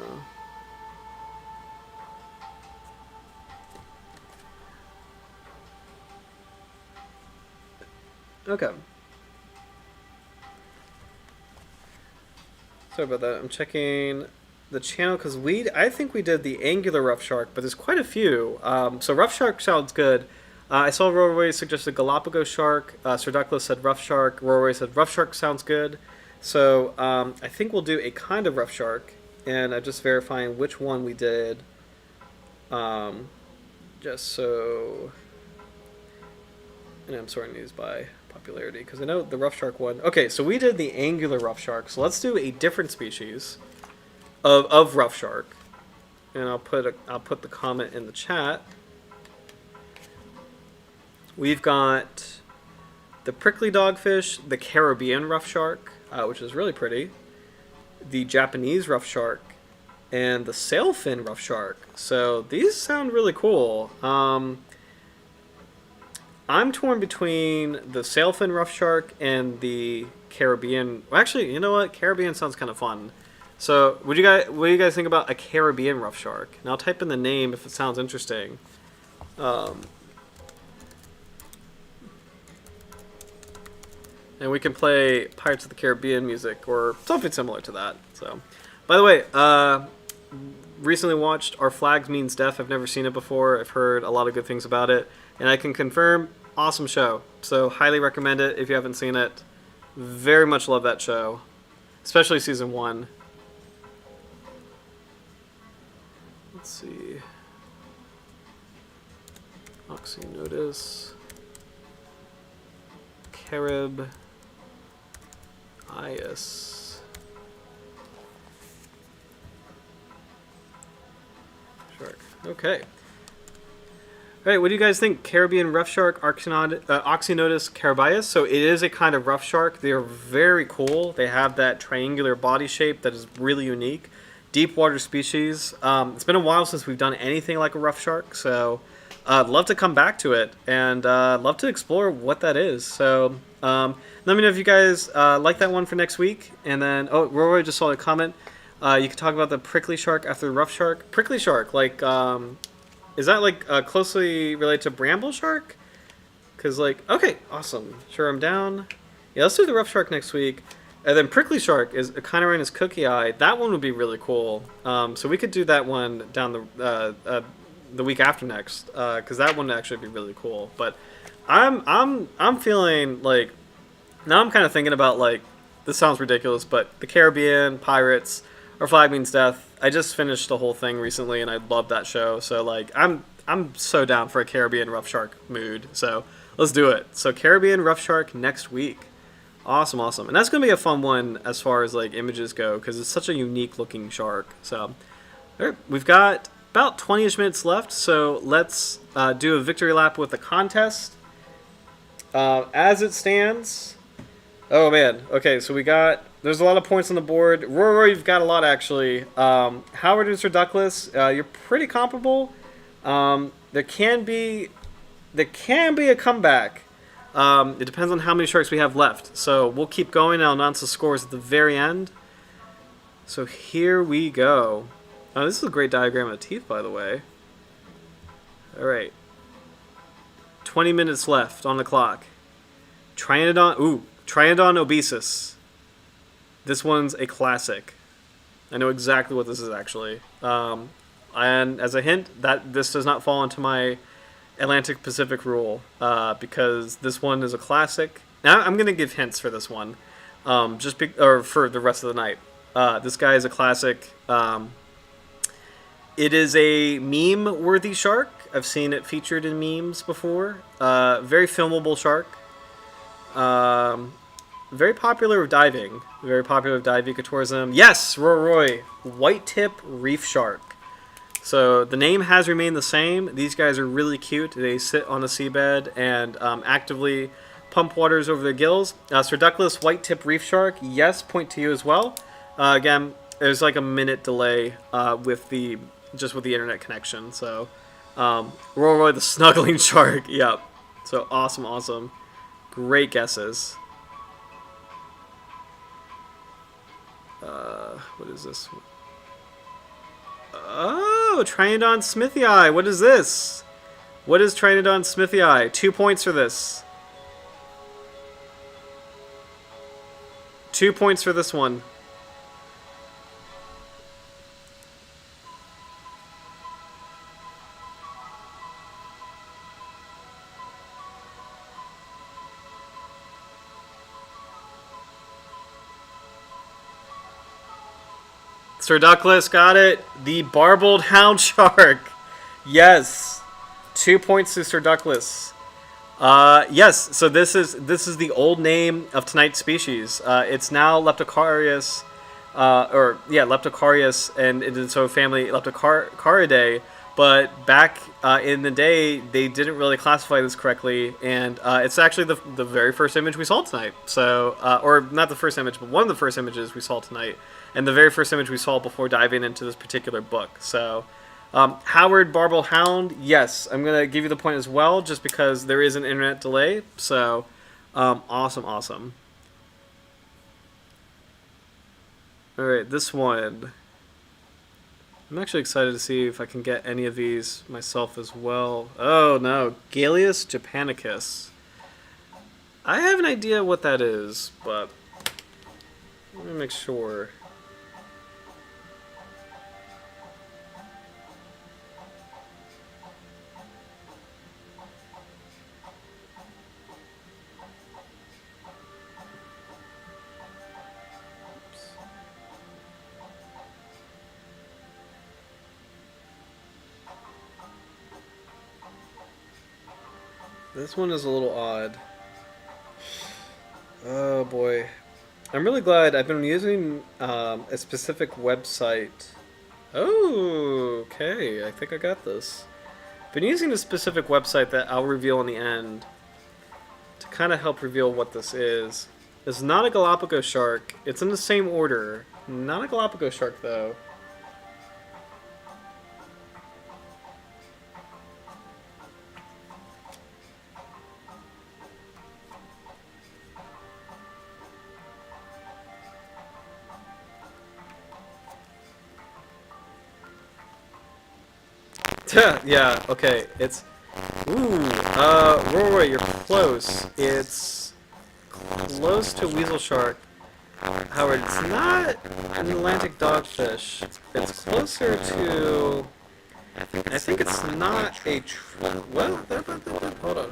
Okay. Sorry about that. I'm checking the channel because I think we did the angular rough shark, but there's quite a few. So rough shark sounds good. I saw Rory suggested Galapagos shark. Sir Douglas said rough shark. Rory said rough shark sounds good. So I think we'll do a kind of rough shark, and I'm just verifying which one we did. Just so, and I'm sorting these by popularity because I know the rough shark one. Okay, so we did the angular rough shark. So let's do a different species of rough shark, and I'll put the comment in the chat. We've got the prickly dogfish, the Caribbean rough shark, which is really pretty, the Japanese rough shark, and the sailfin rough shark. So these sound really cool. I'm torn between the sailfin rough shark and the Caribbean. Well, actually, you know what? Caribbean sounds kind of fun. So what do you guys think about a Caribbean rough shark? And I'll type in the name if it sounds interesting. And we can play Pirates of the Caribbean music or something similar to that. So, by the way, recently watched Our Flag Means Death. I've never seen it before. I've heard a lot of good things about it. And I can confirm, awesome show. So highly recommend it if you haven't seen it. Very much love that show, especially season 1. Let's see. Oxynotus. Carib. Ias. Shark. Okay. All right, what do you guys think? Caribbean rough shark, Oxynotus caribius. So it is a kind of rough shark. They are very cool. They have that triangular body shape that is really unique. Deep water species. It's been a while since we've done anything like a rough shark, so I'd love to come back to it and love to explore what that is. So let me know if you guys like that one for next week. And then, oh, Roy just saw a comment. You could talk about the prickly shark after the rough shark. Prickly shark, like... is that like closely related to bramble shark? Because like, okay, awesome. Sure, I'm down. Yeah, let's do the rough shark next week. And then prickly shark is kind of ran as cookie eye. That one would be really cool. So we could do that one down the week after next, because that one would actually be really cool. But I'm feeling like now I'm kind of thinking about like this sounds ridiculous, but the Caribbean pirates. Our Flag Means Death. I just finished the whole thing recently, and I loved that show. So like, I'm so down for a Caribbean rough shark mood. So let's do it. So Caribbean rough shark next week. Awesome, awesome, and that's gonna be a fun one as far as like images go because it's such a unique looking shark. So all right, we've got about 20ish minutes left. So let's do a victory lap with the contest. As it stands. Oh man. Okay, so we got. There's a lot of points on the board. Roy, you've got a lot actually. Howard and Sir Douglas, you're pretty comparable. There can be a comeback. It depends on how many sharks we have left. So we'll keep going. I'll announce the scores at the very end. So here we go. Oh, this is a great diagram of the teeth, by the way. All right. 20 minutes left on the clock. Trianodon obesus. This one's a classic. I know exactly what this is actually. And as a hint, that this does not fall into my Atlantic Pacific rule because this one is a classic. Now I'm going to give hints for this one, or for the rest of the night. This guy is a classic. It is a meme-worthy shark. I've seen it featured in memes before. Very filmable shark. Very popular with diving. Very popular with dive ecotourism. Yes, Roy. White tip reef shark. So the name has remained the same. These guys are really cute. They sit on the seabed and actively pump waters over their gills. Sir Douglas, white tip reef shark. Yes, point to you as well. Again, there's like a minute delay with the internet connection. So Roy, the snuggling shark. Yep. So awesome. Great guesses. What is this? Oh, Trianodon smithii. What is this? What is Trianodon smithii? 2 points for this. 2 points for this one. Sir Douglas got it. The Barbeled Houndshark. Yes. 2 points to Sir Douglas. Yes, so this is the old name of tonight's species. It's now Leptocharius, Leptocharius and its own family Leptochariidae. But back in the day, they didn't really classify this correctly, and it's actually the very first image we saw tonight. So, or not the first image, but one of the first images we saw tonight, and the very first image we saw before diving into this particular book. So, Howard Barbel Hound, yes, I'm gonna give you the point as well, just because there is an internet delay. So, awesome. All right, this one. I'm actually excited to see if I can get any of these myself as well. Oh no, Galeus japanicus. I have an idea what that is, but let me make sure. This one is a little odd. Oh boy. I'm really glad I've been using a specific website. Oh, okay. I think I got this. Been using a specific website that I'll reveal in the end to kind of help reveal what this is. It's not a Galapagos shark. It's in the same order. Not a Galapagos shark, though. Yeah, okay. It's... Ooh, Roy, you're close. It's close to weasel shark. Howard, it's not an Atlantic dogfish. It's closer to... I think it's not a... Well, hold on.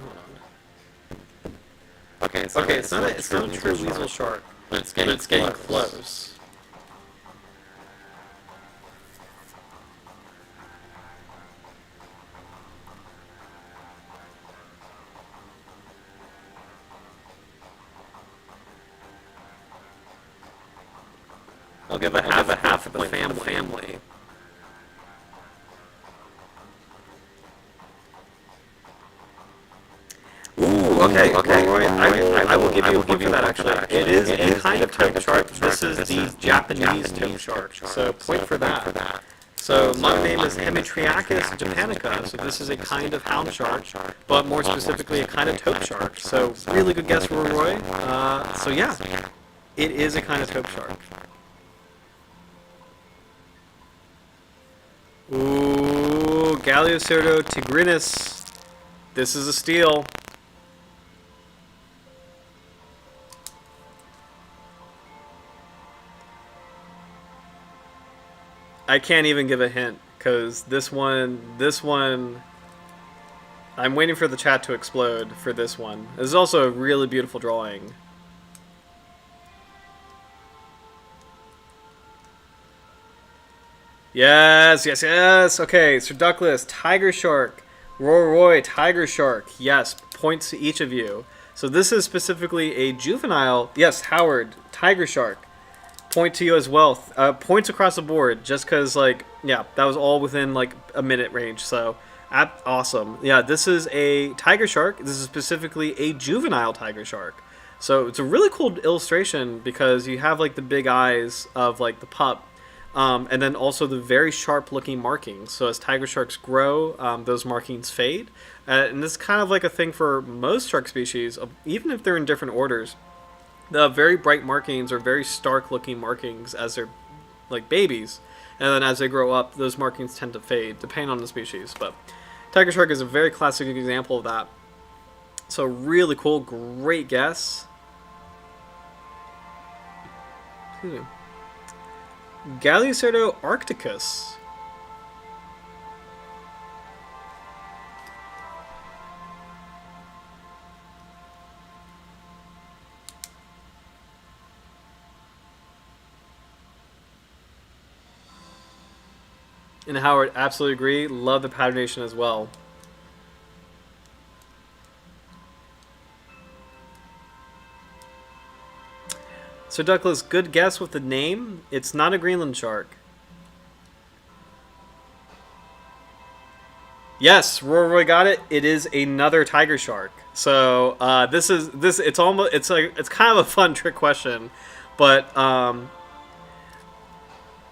Okay, it's not a true weasel shark, but it's getting close. I'll give a half of the family. Ooh, okay. Roy, I will give you a point for that, actually. It is a kind of taupe shark. This is the Japanese taupe shark, so point for that. So my name is Hemitriacus japanica, so this is a kind of hound shark, but more specifically a kind of taupe shark. So really good guess, Roy. So yeah, it is a kind of taupe shark. Ooh, Galiocerdo tigrinus. This is a steal. I can't even give a hint, because this one, I'm waiting for the chat to explode for this one. This is also a really beautiful drawing. Yes. Okay, Sir Douglas, tiger shark. Roy, tiger shark. Yes, points to each of you. So this is specifically a juvenile. Yes, Howard, tiger shark. Point to you as well. Points across the board, just because, like, yeah, that was all within, like, a minute range. So, awesome. Yeah, this is a tiger shark. This is specifically a juvenile tiger shark. So it's a really cool illustration because you have, like, the big eyes of, like, the pup. And then also the very sharp looking markings. So as tiger sharks grow, those markings fade. And this is kind of like a thing for most shark species, even if they're in different orders. The very bright markings are very stark looking markings as they're like babies. And then as they grow up, those markings tend to fade, depending on the species. But tiger shark is a very classic example of that. So really cool, great guess. Galiocerdo arcticus. And Howard, absolutely agree. Love the patternation as well. So Douglas, good guess with the name. It's not a Greenland shark. Yes, Roy got it. It is another tiger shark. So it's kind of a fun trick question, but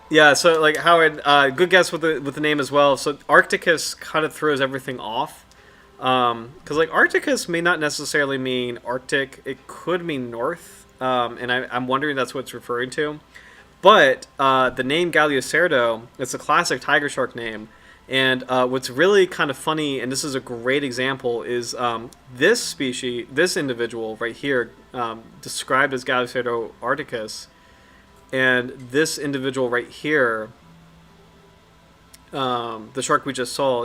yeah. So like Howard, good guess with the name as well. So Arcticus kind of throws everything off, because like Arcticus may not necessarily mean Arctic. It could mean north. And I'm wondering that's what it's referring to. But the name Galiocerdo, it's a classic tiger shark name. And what's really kind of funny, and this is a great example, is this species, this individual right here, described as Galiocerdo arcticus, and this individual right here, the shark we just saw,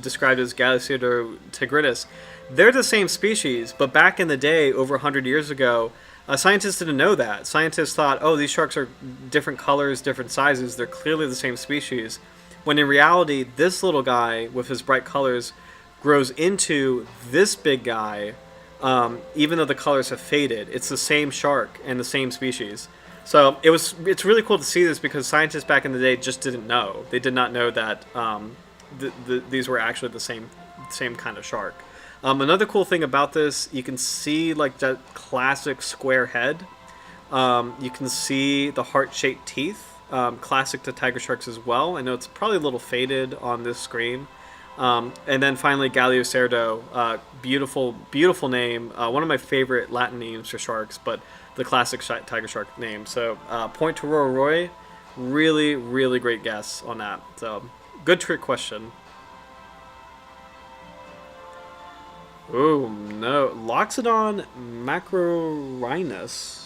described as Galiocerdo tigrinus, they're the same species, but back in the day, over 100 years ago, scientists didn't know that. Scientists thought, oh, these sharks are different colors, different sizes. They're clearly the same species. When in reality, this little guy with his bright colors grows into this big guy, even though the colors have faded. It's the same shark and the same species. So it's really cool to see this because scientists back in the day just didn't know. They did not know that these were actually the same kind of shark. Another cool thing about this, you can see like that classic square head. You can see the heart-shaped teeth, classic to tiger sharks as well. I know it's probably a little faded on this screen. And then finally, Galiocerdo, beautiful name. One of my favorite Latin names for sharks, but the classic tiger shark name. So point to Roy. Really, really great guess on that. So good trick question. Oh no, Loxodon macrorhinus.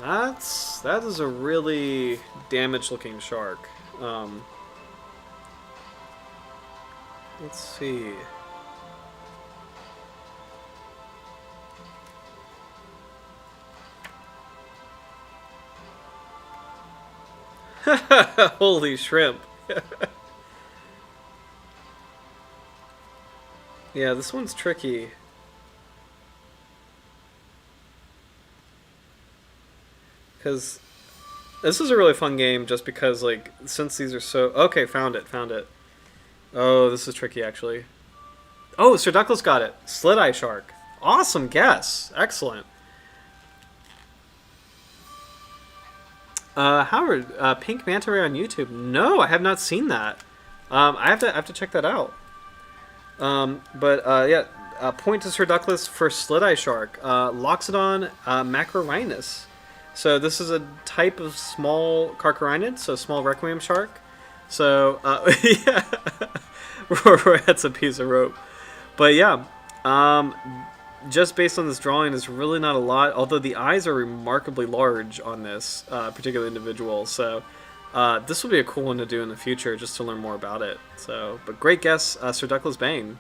That is a really damaged looking shark. Let's see. Holy shrimp. Yeah, this one's tricky. Because this is a really fun game just because, like, since these are so... Okay, found it. Oh, this is tricky, actually. Oh, Sir Douglas got it. Slit-eye shark. Awesome guess. Excellent. Howard, Pink Manta Ray on YouTube. No, I have not seen that. I have to check that out. Yeah, point to Sir Douglas for Slit-eye shark. Loxodon macrorhinus. So this is a type of small carcharodonid, so small requiem shark. So, yeah, that's a piece of rope. But yeah, just based on this drawing, it's really not a lot, although the eyes are remarkably large on this particular individual. So this will be a cool one to do in the future, just to learn more about it. So, but great guess, Sir Douglas Bane.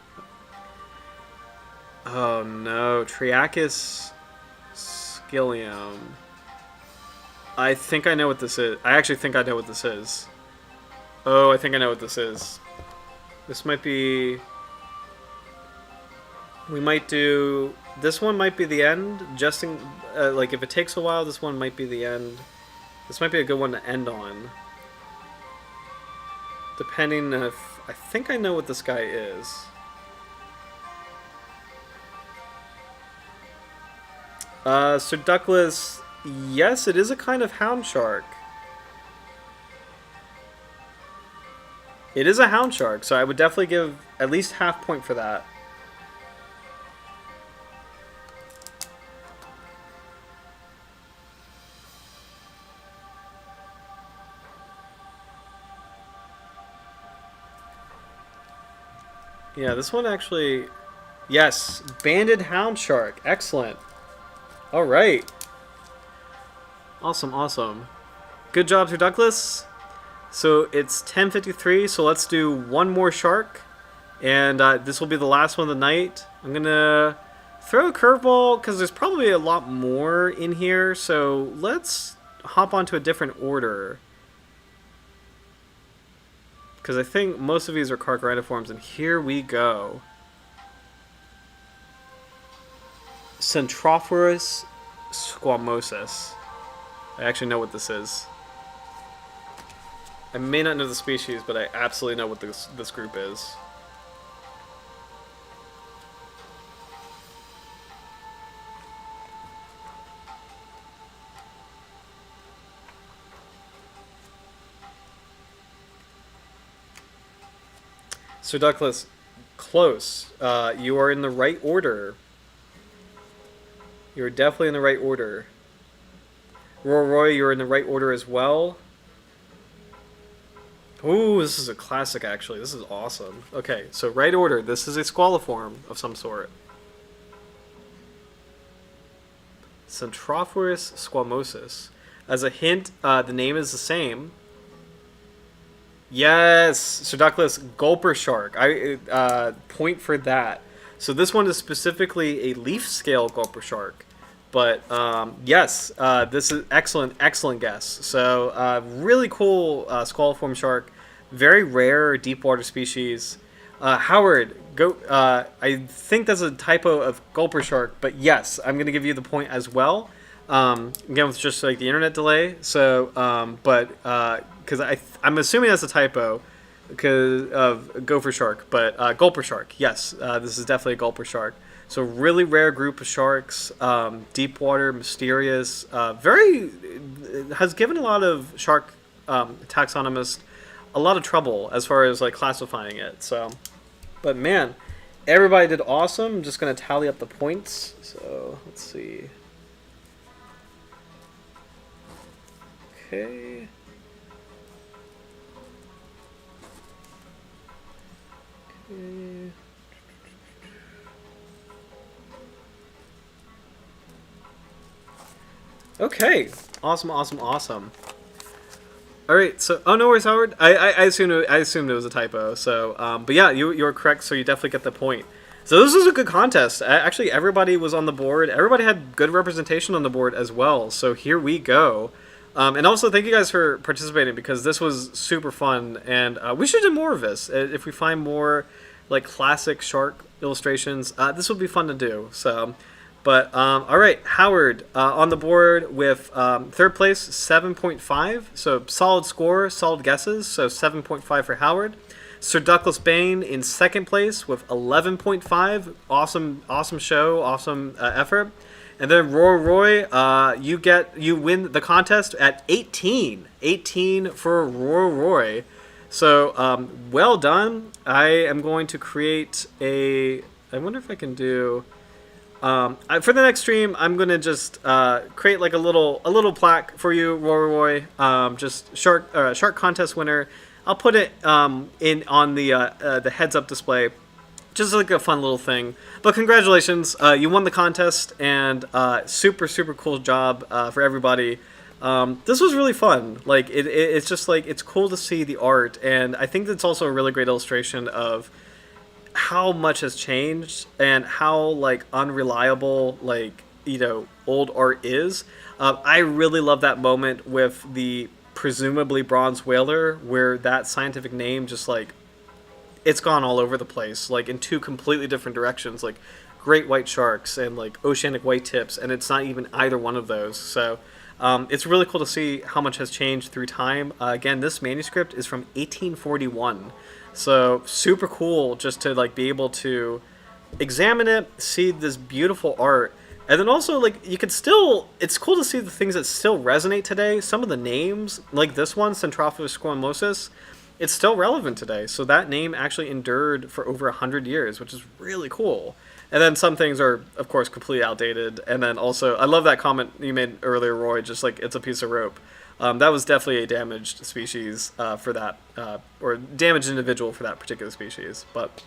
Oh no, Triachus scilium. I think I know what this is. I actually think I know what this is. Oh, I think I know what this is. This might be... We might do... This one might be the end. Just in, like, if it takes a while, this one might be the end. This might be a good one to end on. Depending if... I think I know what this guy is. Sir Douglas... Yes, it is a kind of hound shark. It is a hound shark, so I would definitely give at least half point for that. Yeah, this one actually... Yes, banded hound shark. Excellent. All right. Awesome. Good job, Sir Douglas. So it's 10:53, so let's do one more shark. And this will be the last one of the night. I'm going to throw a curveball because there's probably a lot more in here. So let's hop onto a different order. Because I think most of these are carcharodontiforms, and here we go. Centrophorus squamosus. I actually know what this is. I may not know the species, but I absolutely know what this group is. Sir Douglas, close. You are in the right order. You're definitely in the right order. Roy, you're in the right order as well. Ooh, this is a classic, actually. This is awesome. Okay, so right order. This is a squaliform of some sort. Centrophorus squamosus. As a hint, the name is the same. Yes, Sir Douglas, gulper shark. I point for that. So this one is specifically a leaf scale gulper shark. But yes, this is excellent guess. So really cool squaliform shark. very rare deep water species. Howard, go. I think that's a typo of gulper shark, but yes, I'm gonna give you the point as well. Again, with just like the internet delay. So, but because I'm assuming that's a typo because of gopher shark, but gulper shark. Yes, this is definitely a gulper shark. So really rare group of sharks, deep water, mysterious, very has given a lot of shark taxonomists a lot of trouble as far as like classifying it. So, but man, everybody did awesome. I'm just gonna tally up the points. So let's see. Okay. Okay. Okay. Awesome, awesome, awesome. All right, so no worries, Howard. I assumed it was a typo. So, but yeah, you were correct. So you definitely get the point. So this was a good contest. Actually, everybody was on the board. Everybody had good representation on the board as well. So here we go. And also, thank you guys for participating because this was super fun, and we should do more of this. If we find more like classic shark illustrations, this would be fun to do. So. But, all right, Howard on the board with third place, 7.5. So solid score, solid guesses. So 7.5 for Howard. Sir Douglas Bain in second place with 11.5. Awesome, awesome show, awesome effort. And then Roy, you win the contest at 18. 18 for Roy. So well done. I am going to create a. I wonder if I can do. For the next stream, I'm gonna just create like a little plaque for you, Roy. Just shark contest winner. I'll put it in on the heads up display, just like a fun little thing. But congratulations, you won the contest, and super cool job for everybody. This was really fun. Like it's just like it's cool to see the art, and I think that's also a really great illustration of how much has changed and how like unreliable like old art is. I really love that moment with the presumably bronze whaler where that scientific name just like it's gone all over the place, like in two completely different directions, like great white sharks and like oceanic white tips, and it's not even either one of those. So it's really cool to see how much has changed through time. Again, this manuscript is from 1841. So super cool just to like be able to examine it, see this beautiful art, and then also like you could still, it's cool to see the things that still resonate today. Some of the names, like this one, Centrophilus squamosus, it's still relevant today. So that name actually endured for over 100 years, which is really cool. And then some things are, of course, completely outdated. And then also, I love that comment you made earlier, Roy, just like it's a piece of rope. That was definitely a damaged species for that, or damaged individual for that particular species. But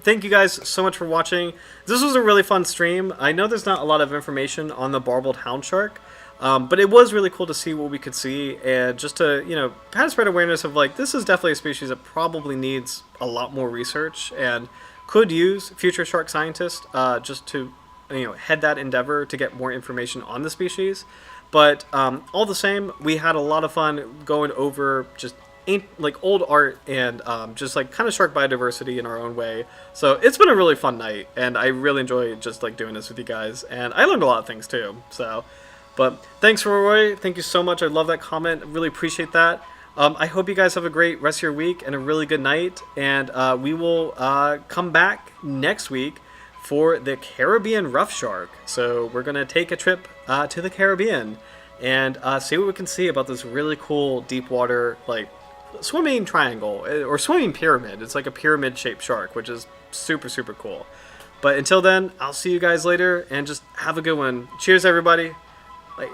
thank you guys so much for watching. This was a really fun stream. I know there's not a lot of information on the Barbeled Houndshark, but it was really cool to see what we could see, and just to kind of spread awareness of like this is definitely a species that probably needs a lot more research and could use future shark scientists just to head that endeavor to get more information on the species. But all the same, we had a lot of fun going over just like old art and just like kind of shark biodiversity in our own way. So it's been a really fun night, and I really enjoy just like doing this with you guys, and I learned a lot of things too. So, but thanks, Roy. Thank you so much. I love that comment. Really appreciate that. I hope you guys have a great rest of your week and a really good night, and we will come back next week for the Caribbean rough shark. So we're going to take a trip to the Caribbean and see what we can see about this really cool deep water like swimming triangle or swimming pyramid. It's like a pyramid shaped shark, which is super cool. But until then, I'll see you guys later, and just have a good one. Cheers, everybody. Bye.